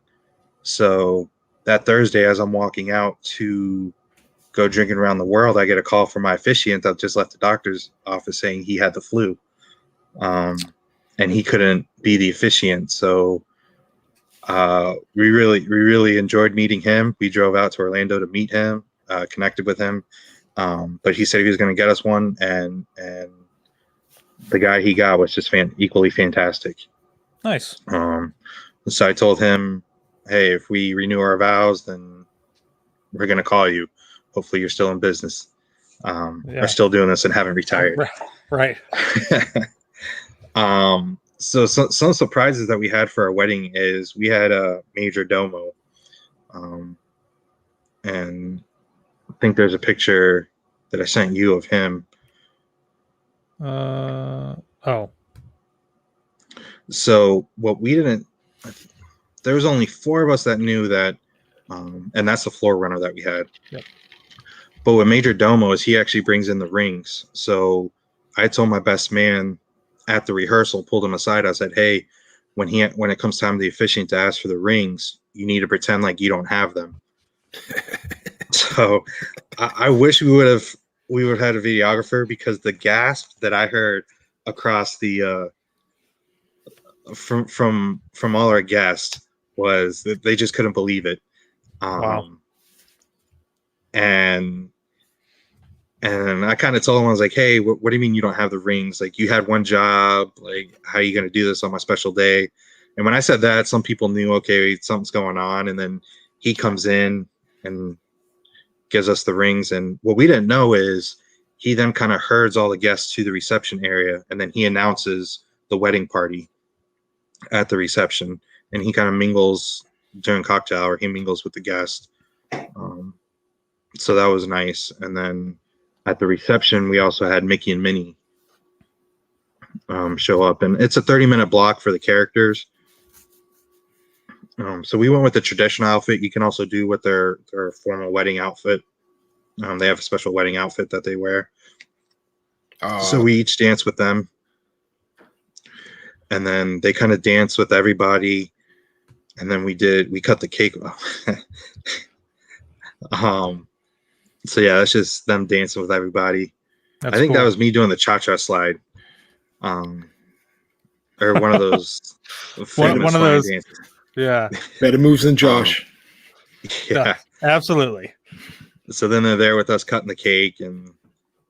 So that Thursday, as I'm walking out to go drinking around the world, I get a call from my officiant that just left the doctor's office saying he had the flu, and he couldn't be the officiant. So we really enjoyed meeting him. We drove out to Orlando to meet him, connected with him. But he said he was going to get us one, and the guy he got was just equally fantastic. Nice. So I told him, hey, if we renew our vows, then we're going to call you. Hopefully you're still in business, are still doing this and haven't retired. Right. So some surprises that we had for our wedding is we had a major domo. And I think there's a picture that I sent you of him. So what we didn't, there was only 4 of us that knew that, and that's the floor runner that we had. Yep. But what Major Domo is, he actually brings in the rings. So I told my best man at the rehearsal, pulled him aside. I said, hey, when it comes time to the officiant to ask for the rings, you need to pretend like you don't have them. So I wish we would have had a videographer, because the gasp that I heard across the from all our guests was that they just couldn't believe it. Wow. And I kind of told him, I was like, hey, what do you mean you don't have the rings? Like, you had one job. Like, how are you going to do this on my special day? And when I said that, some people knew, okay, something's going on. And then he comes in and gives us the rings. And what we didn't know is he then kind of herds all the guests to the reception area. And then he announces the wedding party at the reception. And he kind of mingles during cocktail hour. He mingles with the guests. So that was nice. And then at the reception, we also had Mickey and Minnie show up. And it's a 30-minute block for the characters. So we went with the traditional outfit. You can also do with their formal wedding outfit. They have a special wedding outfit that they wear. So we each dance with them. And then they kind of dance with everybody. And then we cut the cake. So yeah, that's just them dancing with everybody. That's I think cool. that was me doing the cha-cha slide. Or one of those one of those dances. Yeah. Better moves than Josh. Yeah. Absolutely. So then they're there with us cutting the cake, and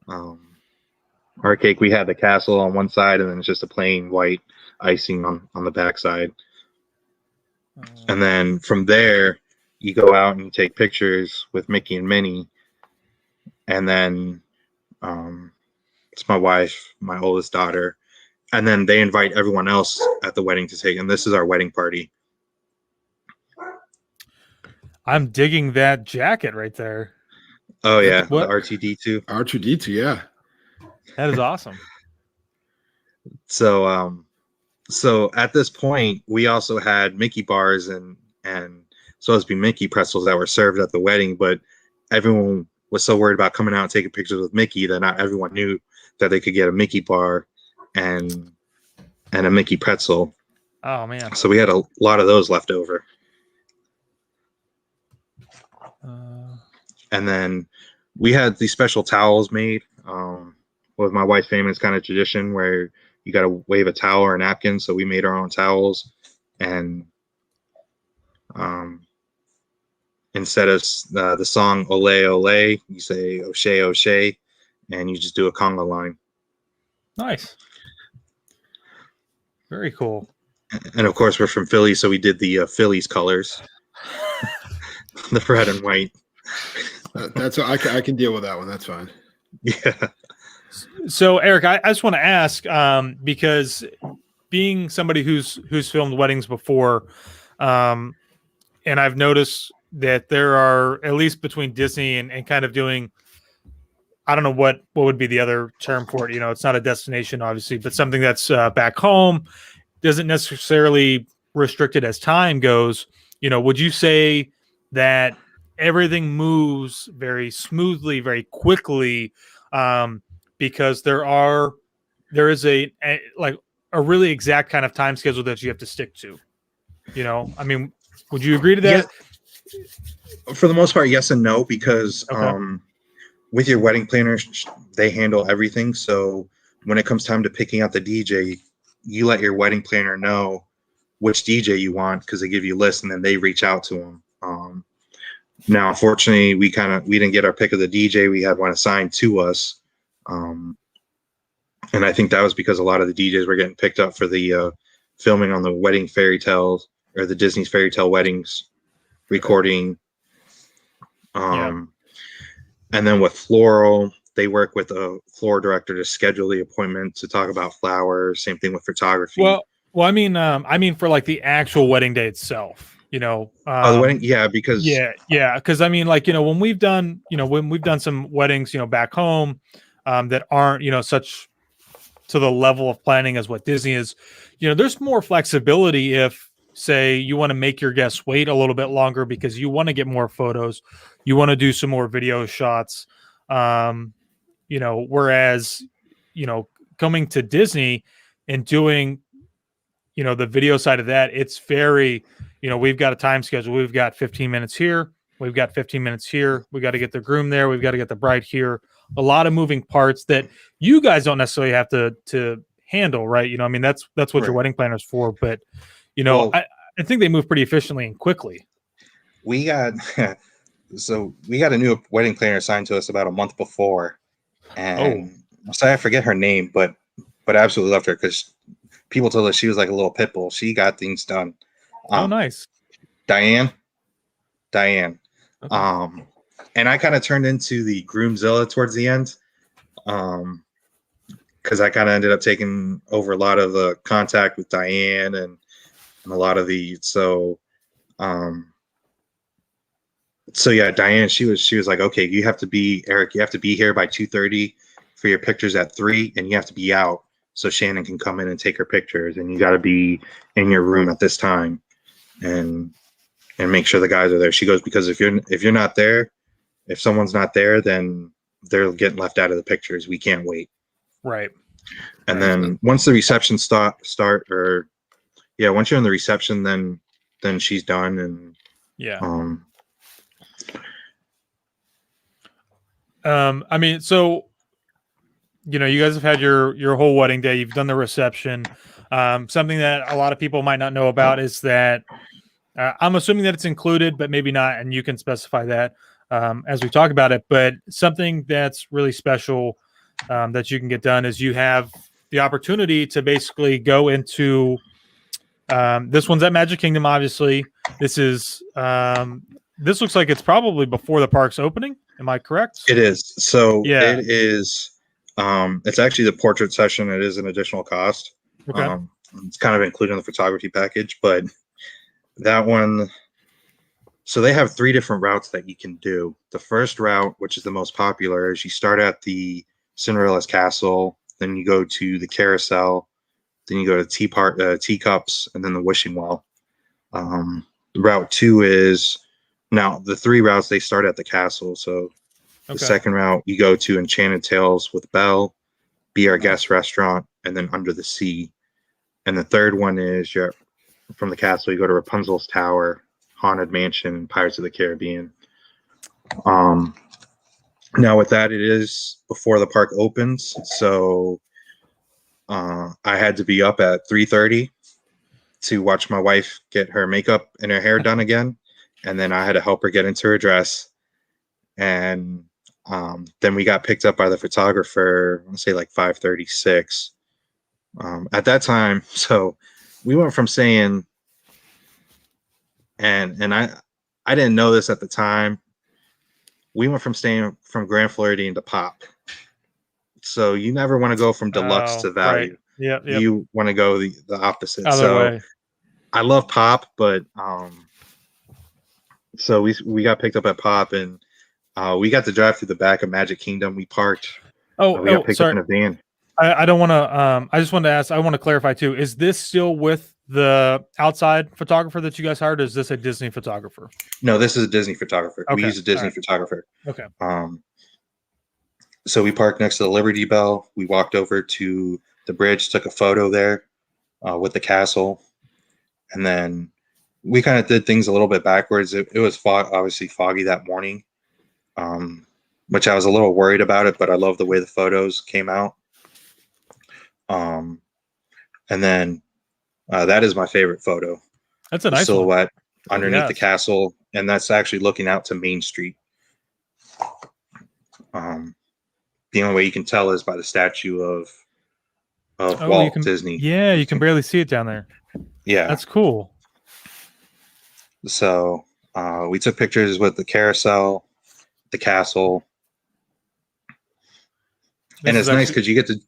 our cake, we had the castle on one side, and then it's just a plain white icing on the back side. And then from there, you go out and you take pictures with Mickey and Minnie. And then it's my wife, my oldest daughter. And then they invite everyone else at the wedding to take, and this is our wedding party. I'm digging that jacket right there. Oh yeah, What? the R2D2. R2D2, yeah. That is awesome. So at this point, we also had Mickey bars and supposed to be Mickey pretzels that were served at the wedding, but everyone was so worried about coming out and taking pictures with Mickey that not everyone knew that they could get a Mickey bar and a Mickey pretzel. Oh man. So we had a lot of those left over. And then we had these special towels made with my wife's famous kind of tradition where you got to wave a towel or a napkin. So we made our own towels, and instead of the song "Ole Ole," you say "O'Shea O'Shea," and you just do a conga line. Nice. Very cool. And of course, we're from Philly, so we did the Phillies colors, the red and white. That's I can deal with that one. That's fine. Yeah. So Eric, I just want to ask, because being somebody who's filmed weddings before, and I've noticed that there are, at least between Disney and kind of doing, I don't know what would be the other term for it. You know, it's not a destination, obviously, but something that's back home, doesn't necessarily restricted as time goes. You know, would you say that everything moves very smoothly, very quickly, because there is a really exact kind of time schedule that you have to stick to? You know, I mean, would you agree to that? Yeah. For the most part, yes and no, because with your wedding planners, they handle everything. So when it comes time to picking out the DJ, you let your wedding planner know which DJ you want, because they give you a list and then they reach out to them. Now, unfortunately, we didn't get our pick of the DJ. We had one assigned to us. And I think that was because a lot of the DJs were getting picked up for the filming on the wedding fairy tales, or the Disney's fairy tale weddings recording. And then with floral, they work with a floor director to schedule the appointment to talk about flowers. Same thing with photography. Well, I mean for like the actual wedding day itself. You know, the wedding, because because I mean, like, you know, when we've done some weddings, you know, back home, that aren't, you know, such to the level of planning as what Disney is, you know, there's more flexibility if, say, you want to make your guests wait a little bit longer because you want to get more photos, you want to do some more video shots, you know, whereas, you know, coming to Disney and doing, you know, the video side of that, it's very, you know, we've got a time schedule. We've got 15 minutes here. We've got 15 minutes here. We got to get the groom there. We've got to get the bride here. A lot of moving parts that you guys don't necessarily have to handle, right? You know, I mean, that's what right. your wedding planner's for. But, you know, well, I think they move pretty efficiently and quickly. We got a new wedding planner assigned to us about a month before, and I forget her name, but I absolutely loved her because people told us she was like a little pit bull. She got things done. Nice. Diane. Okay. And I kind of turned into the groomzilla towards the end, because I kind of ended up taking over a lot of the contact with Diane and a lot of the Diane, she was like, okay, Eric, you have to be here by 2:30 for your pictures at 3, and you have to be out so Shannon can come in and take her pictures, and you got to be in your room at this time and make sure the guys are there. She goes, because if you're not there, if someone's not there, then they're getting left out of the pictures. We can't wait. Right. And then once the reception once you're in the reception, then she's done. And I mean, so, you know, you guys have had your whole wedding day. You've done the reception. Something that a lot of people might not know about is that I'm assuming that it's included, but maybe not, and you can specify that as we talk about it. But something that's really special that you can get done is you have the opportunity to basically go into this one's at Magic Kingdom. Obviously, this looks like it's probably before the park's opening. Am I correct? It is. So it is. It's actually the portrait session. It is an additional cost. Okay. It's kind of included in the photography package, but that one. So they have 3 different routes that you can do. The first route, which is the most popular, is you start at the Cinderella's castle, then you go to the carousel, then you go to teacups, and then the wishing well. Route 2 is now the 3 routes, they start at the castle. So the second route, you go to Enchanted Tales with Belle, Be Our Guest restaurant, and then Under the Sea. And the third one is from the castle, you go to Rapunzel's Tower, Haunted Mansion, Pirates of the Caribbean. Now with that, it is before the park opens, so I had to be up at 3:30 to watch my wife get her makeup and her hair done again, and then I had to help her get into her dress, and then we got picked up by the photographer. I want to say like 5:36 at that time. So we went from saying. And I didn't know this at the time. We went from staying from Grand Floridian to Pop. So you never want to go from deluxe to value. Right. Yep. You want to go the opposite. Other way. I love Pop, but so we got picked up at Pop, and we got to drive through the back of Magic Kingdom. We parked. We got picked up in a van. I don't want to. I just wanted to ask. I want to clarify too. Is this still with the outside photographer that you guys hired? Or is this a Disney photographer? No, this is a Disney photographer. Okay. We use a Disney photographer. Okay. So we parked next to the Liberty Bell. We walked over to the bridge, took a photo there with the castle, and then we kind of did things a little bit backwards. It was obviously foggy that morning, which I was a little worried about it, but I love the way the photos came out. And then that is my favorite photo. That's a nice silhouette underneath the castle, and that's actually looking out to Main Street. The only way you can tell is by the statue of Walt Disney. Yeah, you can barely see it down there. Yeah, that's cool. So we took pictures with the carousel, the castle, and it's nice because you get to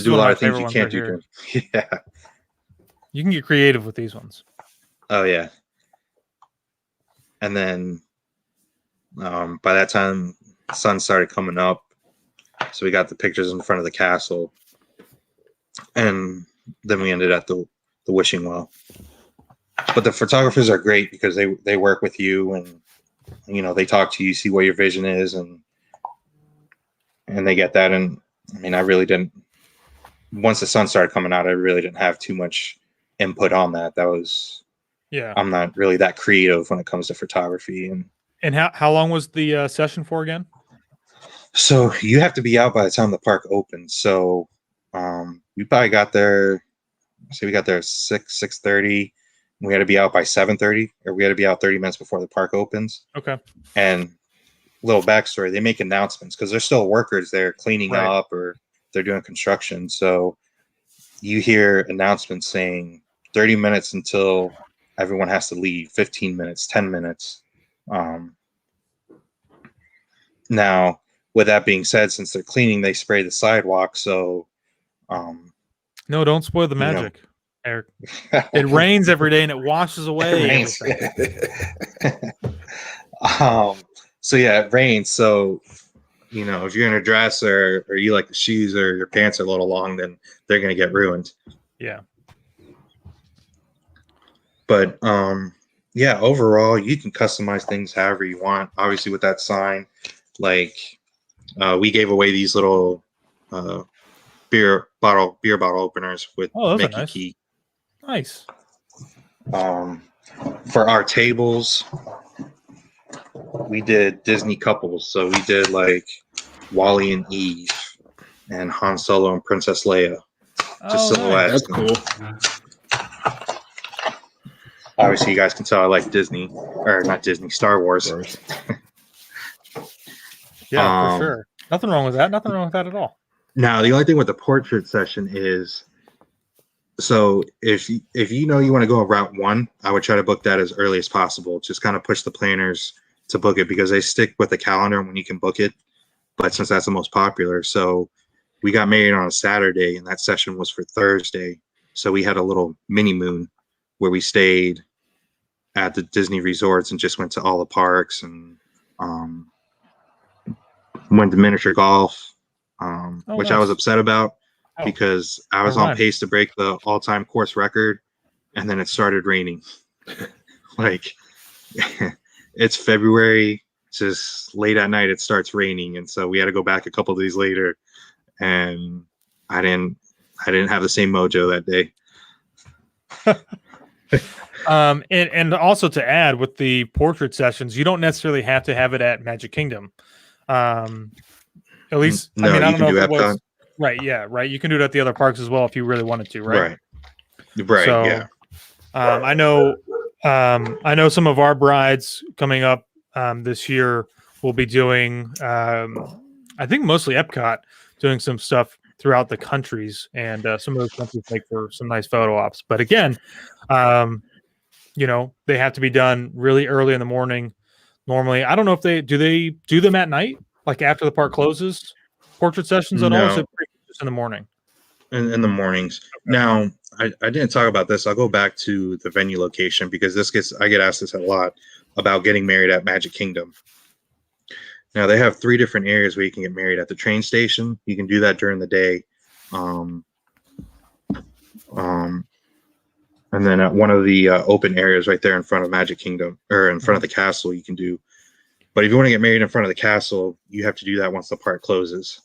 do a lot of things you can't do. Yeah, you can get creative with these ones. Oh yeah, and then by that time, the sun started coming up, so we got the pictures in front of the castle, and then we ended at the wishing well. But the photographers are great because they work with you, and they talk to you, see what your vision is, and they get that. And I mean, I really didn't. Once the sun started coming out, I really didn't have too much input on that. That was I'm not really that creative when it comes to photography. And how long was the session for again? So you have to be out by the time the park opens. So we probably got there. Say we got there at 6:30. We had to be out by 7:30, or we had to be out 30 minutes before the park opens. Okay. And little backstory: they make announcements because there's still workers there cleaning up, or they're doing construction. So you hear announcements saying 30 minutes until everyone has to leave, 15 minutes, 10 minutes. Now, with that being said, since they're cleaning, they spray the sidewalk. So, no, don't spoil the magic, Eric. It rains every day and it washes away. So yeah, it rains. So, if you're in a dress or you like the shoes or your pants are a little long, then they're going to get ruined. Yeah. But overall, you can customize things however you want. Obviously, with that sign, like we gave away these little beer bottle openers with Mickey nice. Key. Nice. For our tables, we did Disney couples. So we did like Wally and Eve and Han Solo and Princess Leia. Just silhouettes. That's cool. Obviously, you guys can tell I like Disney, or not Disney, Star Wars. Yeah, for sure. Nothing wrong with that. Nothing wrong with that at all. Now, the only thing with the portrait session is, so if you want to go on Route 1, I would try to book that as early as possible. Just kind of push the planners to book it because they stick with the calendar when you can book it. But since that's the most popular, so we got married on a Saturday, and that session was for Thursday. So we had a little mini moon where we stayed at the Disney resorts and just went to all the parks and went to miniature golf, which I was nice. upset about Oh, because I was never on mind. pace to break the all-time course record, and then it started raining. Like, it's February, it's just late at night, it starts raining, and so we had to go back a couple of days later, and I didn't have the same mojo that day. And also to add with the portrait sessions, you don't necessarily have to have it at Magic Kingdom. At least, No, I mean, I you don't can know do if it was Epcot. right. Yeah, right. You can do it at the other parks as well if you really wanted to, right? Right, So, yeah. I know some of our brides coming up this year will be doing, I think mostly Epcot, doing some stuff throughout the countries, and some of those countries make for some nice photo ops. But again, they have to be done really early in the morning. Normally, I don't know if they do them at night, like after the park closes, portrait sessions at all. Or is No, it just in the morning? in the mornings. Okay. Now, I didn't talk about this. I'll go back to the venue location because I get asked this a lot about getting married at Magic Kingdom. Now they have 3 different areas where you can get married. At the train station, you can do that during the day. And then at one of the open areas right there in front of Magic Kingdom, or in front of the castle, you can do. But if you want to get married in front of the castle, you have to do that once the park closes.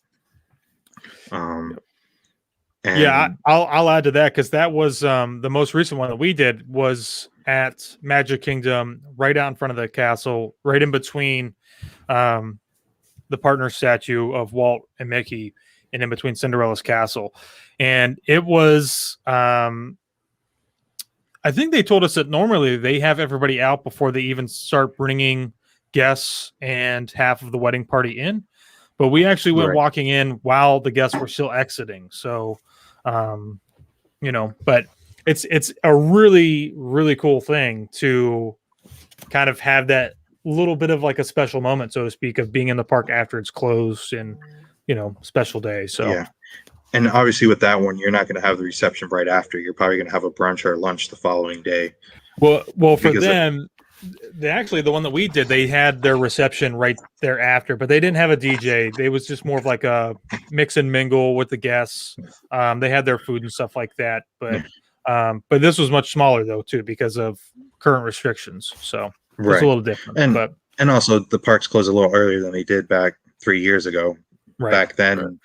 Yeah, I'll add to that because that was the most recent one that we did was at Magic Kingdom, right out in front of the castle, right in between the partner statue of Walt and Mickey, and in between Cinderella's castle. And it was, I think they told us that normally they have everybody out before they even start bringing guests and half of the wedding party in. But we actually went walking in while the guests were still exiting. So, but it's a really, really cool thing to kind of have that little bit of like a special moment, so to speak, of being in the park after it's closed and, special day. So, yeah. And obviously with that one, you're not going to have the reception right after. You're probably going to have a brunch or lunch the following day. Well, for them, the one that we did, they had their reception right there after, but they didn't have a DJ. It was just more of like a mix and mingle with the guests. They had their food and stuff like that, but this was much smaller though too because of current restrictions. So it's a little different. And also the parks closed a little earlier than they did back 3 years ago. Right. Back then,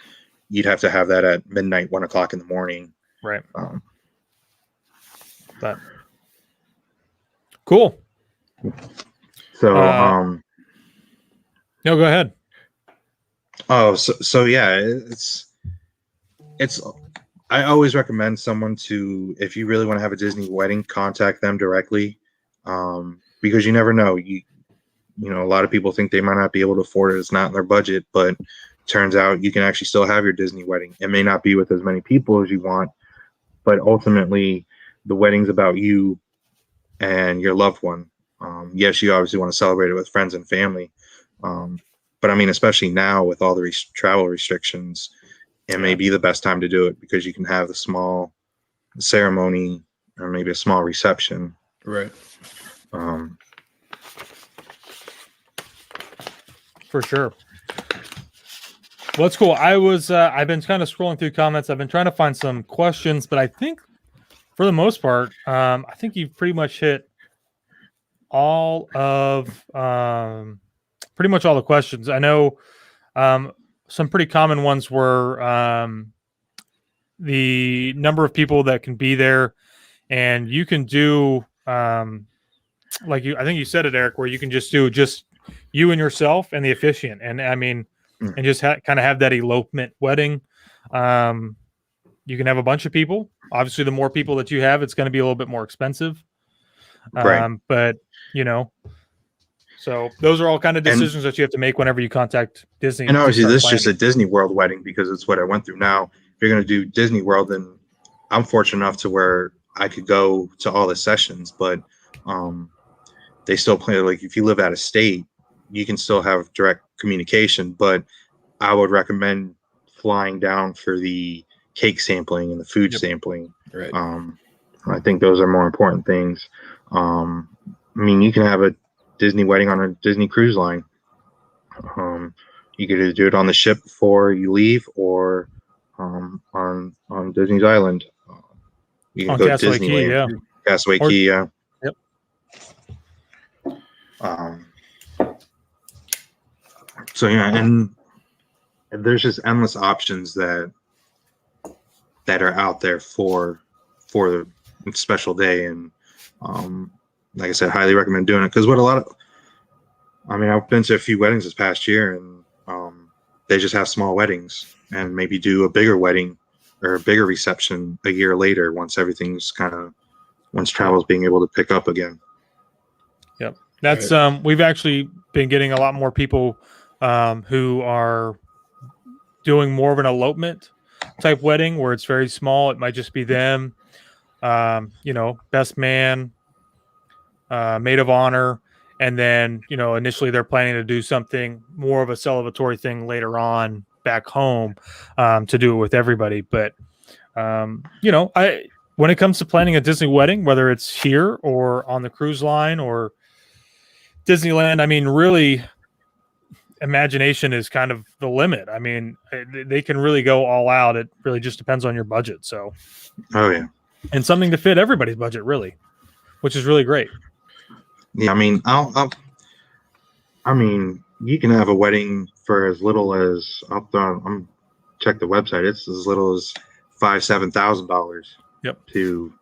you'd have to have that at midnight, 1 o'clock in the morning. Right. But cool. So, no, go ahead. Oh, so yeah, it's. I always recommend someone to, if you really want to have a Disney wedding, contact them directly, because you never know. You know, a lot of people think they might not be able to afford it. It's not in their budget, but turns out you can actually still have your Disney wedding. It may not be with as many people as you want, but ultimately the wedding's about you and your loved one. Yes, you obviously want to celebrate it with friends and family. But I mean, especially now with all the travel restrictions, it may be the best time to do it because you can have the small ceremony or maybe a small reception. Right. For sure. Well, that's cool. I've been kind of scrolling through comments. I've been trying to find some questions, but I think for the most part, I think you've pretty much hit all of pretty much all the questions. I know some pretty common ones were the number of people that can be there, and you can do I think you said it, Eric, where you can just do just you and yourself and the officiant, and I mean, and just kind of have that elopement wedding. You can have a bunch of people. Obviously, the more people that you have, it's going to be a little bit more expensive. But so those are all kind of decisions that you have to make whenever you contact Disney. And obviously, this is just a Disney World wedding because it's what I went through. Now, if you're going to do Disney World, then I'm fortunate enough to where I could go to all the sessions, but they still play. Like if you live out of state, you can still have direct communication, but I would recommend flying down for the cake sampling and the food sampling. Right. I think those are more important things. mean, you can have a Disney wedding on a Disney cruise line. You could either do it on the ship before you leave, or on Disney's island. You can On go to Castaway Key, Disneyland, yeah. Castaway Or- Key, yeah. Yep. So yeah, and there's just endless options that are out there for the special day, and like I said, highly recommend doing it, because I've been to a few weddings this past year, and they just have small weddings, and maybe do a bigger wedding or a bigger reception a year later once travel's being able to pick up again. Yep. That's we've actually been getting a lot more people who are doing more of an elopement type wedding where it's very small. It might just be them, best man, maid of honor. And then, initially they're planning to do something more of a celebratory thing later on back home to do it with everybody. But, when it comes to planning a Disney wedding, whether it's here or on the cruise line or Disneyland, I mean, really, imagination is kind of the limit. I mean, they can really go all out. It really just depends on your budget. So, oh yeah, and something to fit everybody's budget, really, which is really great. Yeah, I mean, you can have a wedding for as little as check the website. It's as little as $5,000-$7,000. Yep. To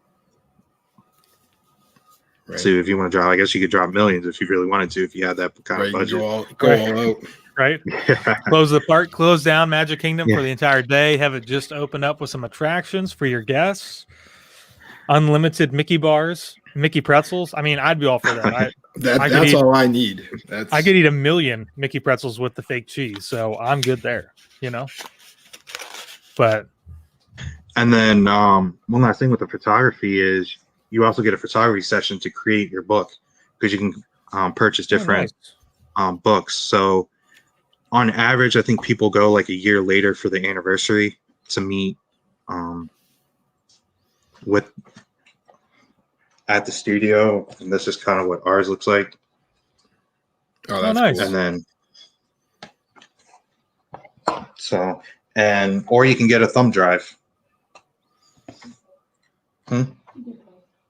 if you want to drop, I guess you could drop millions if you really wanted to, if you had that kind of budget. Go all out. Right. Yeah. Close down Magic Kingdom for the entire day. Have it just open up with some attractions for your guests. Unlimited Mickey bars, Mickey pretzels. I mean, I'd be all for that. That's all I need. I could eat 1 million Mickey pretzels with the fake cheese, so I'm good there. But and then one last thing with the photography is you also get a photography session to create your book, because you can purchase different books. So on average, I think people go like a year later for the anniversary to meet at the studio, and this is kind of what ours looks like. Oh, that's nice. cool. And then or you can get a thumb drive.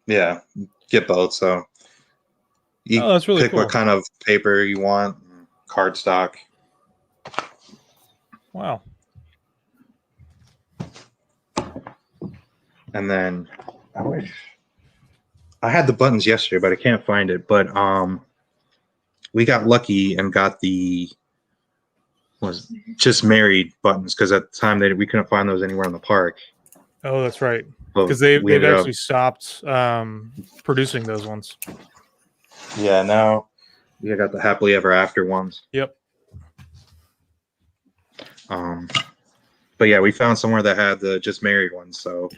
Yeah, get both. So you that's really pick cool. what kind of paper you want, cardstock. Wow. And then I wish I had the buttons yesterday, but I can't find it. But we got lucky and got the just married buttons, because at the time we couldn't find those anywhere in the park. Oh, that's right. But Because they've we ended actually stopped producing those ones. Yeah, now we got the happily ever after ones. Yep. But yeah, we found somewhere that had the just married ones, so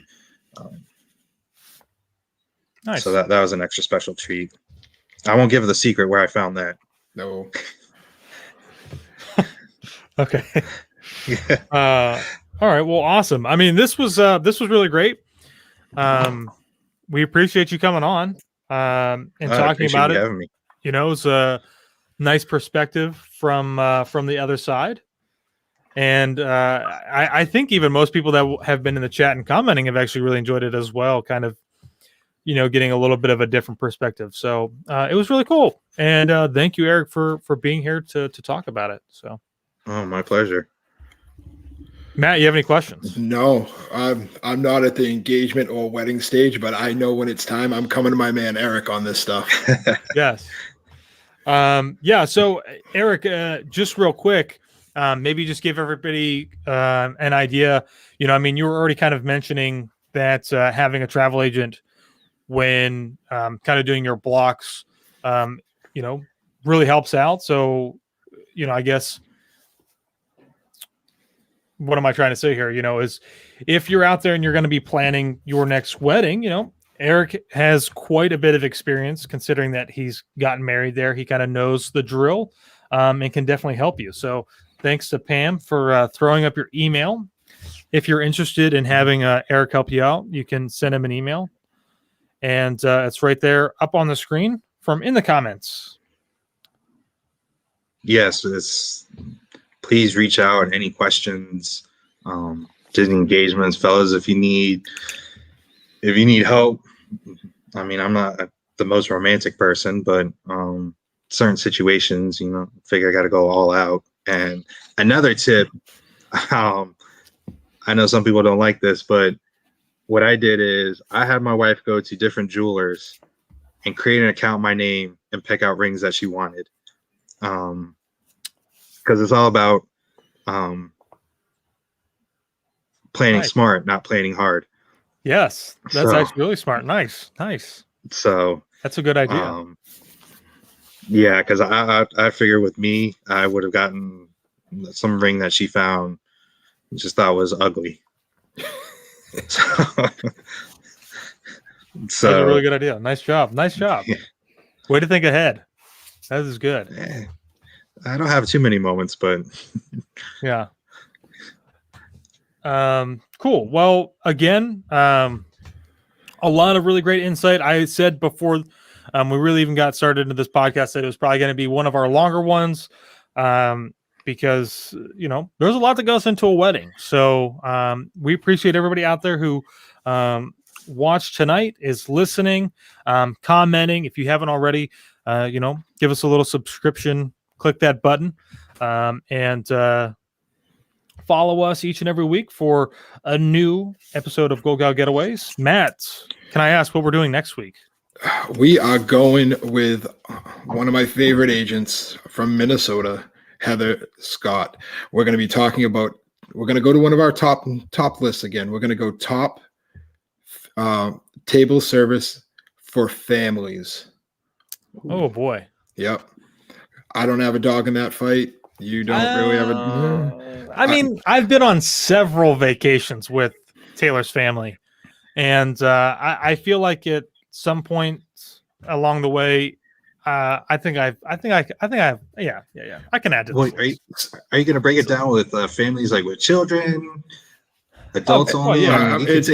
Nice. so that was an extra special treat. I won't give the secret where I found that. No. Okay. All right. Well, awesome. I mean, this was really great. We appreciate you coming on and talking about it. Having me. It's a nice perspective from the other side. And I think even most people that have been in the chat and commenting have actually really enjoyed it as well, kind of, getting a little bit of a different perspective. So it was really cool. And thank you, Eric, for being here to talk about it. So. Oh, my pleasure. Matt, you have any questions? No, I'm not at the engagement or wedding stage, but I know when it's time, I'm coming to my man Eric on this stuff. Yes. So Eric, just real quick, maybe just give everybody an idea. You were already kind of mentioning that having a travel agent when kind of doing your blocks, really helps out. So, I guess, what am I trying to say here? Is if you're out there and you're going to be planning your next wedding, Eric has quite a bit of experience considering that he's gotten married there. He kind of knows the drill and can definitely help you. So thanks to Pam for throwing up your email. If you're interested in having Eric help you out, you can send him an email. And it's right there up on the screen from in the comments? Yes, please reach out. Any questions, Disney engagements, fellas. If you need help, I mean, I'm not the most romantic person, but certain situations, figure I got to go all out. And another tip, I know some people don't like this, but what I did is I had my wife go to different jewelers and create an account in my name and pick out rings that she wanted. Because it's all about planning smart, not planning hard. Yes, that's actually really smart. Nice. So that's a good idea. Yeah, because I figure with me, I would have gotten some ring that she found, just thought was ugly. So that's a really good idea. Nice job. Yeah. Way to think ahead. That is good. I don't have too many moments, but yeah. Cool. Well, again, a lot of really great insight. I said before we really even got started into this podcast that it was probably going to be one of our longer ones because, there's a lot that goes into a wedding. So we appreciate everybody out there who watched tonight, is listening, commenting. If you haven't already, give us a little subscription, click that button, and follow us each and every week for a new episode of Gold Getaways. Matt, can I ask what we're doing next week? We are going with one of my favorite agents from Minnesota, Heather Scott. We're going to be talking about, we're going to go to one of our top lists again. We're going to go top table service for families. Oh boy. Yep. I don't have a dog in that fight. You don't really have a... I mean, I've been on several vacations with Taylor's family, and I feel like at some point along the way, I can add to this. Are you going to break it down with families, like with children, adults only? Yeah, it's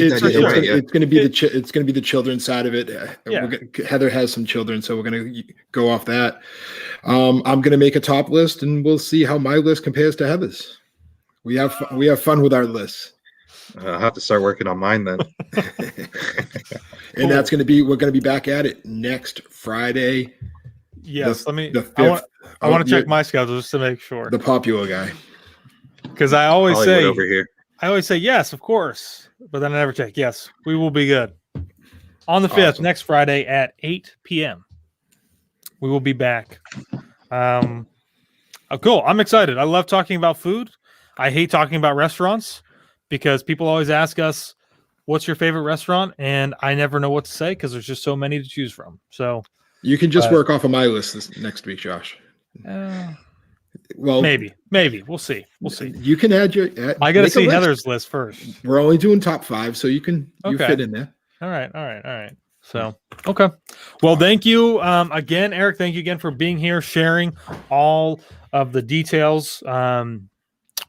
going to be the children's side of it. Heather has some children, so we're going to go off that. I'm going to make a top list, and we'll see how my list compares to Heather's. We have fun with our lists. I'll have to start working on mine then. And that's going to be, we're going to be back at it next Friday. Yes, the 5th. I want to check my schedule just to make sure. The popular guy. Because I always Hollywood over here. I always say yes, of course, but then I never check. Yes, we will be good. On the 5th, next Friday at 8 p.m. We will be back. Cool. I'm excited. I love talking about food. I hate talking about restaurants because people always ask us, what's your favorite restaurant? And I never know what to say because there's just so many to choose from. So you can just work off of my list this next week, Josh. Well, maybe we'll see. You can add your. I got to see Heather's list first. We're only doing top 5, so you can you fit in there. All right. So okay. Well, thank you again, Eric. Thank you again for being here, sharing all of the details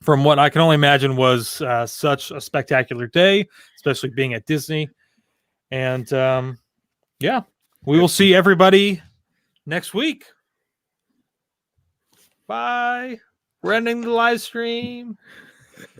from what I can only imagine was such a spectacular day, especially being at Disney. And we will see everybody next week. Bye. We're ending the live stream.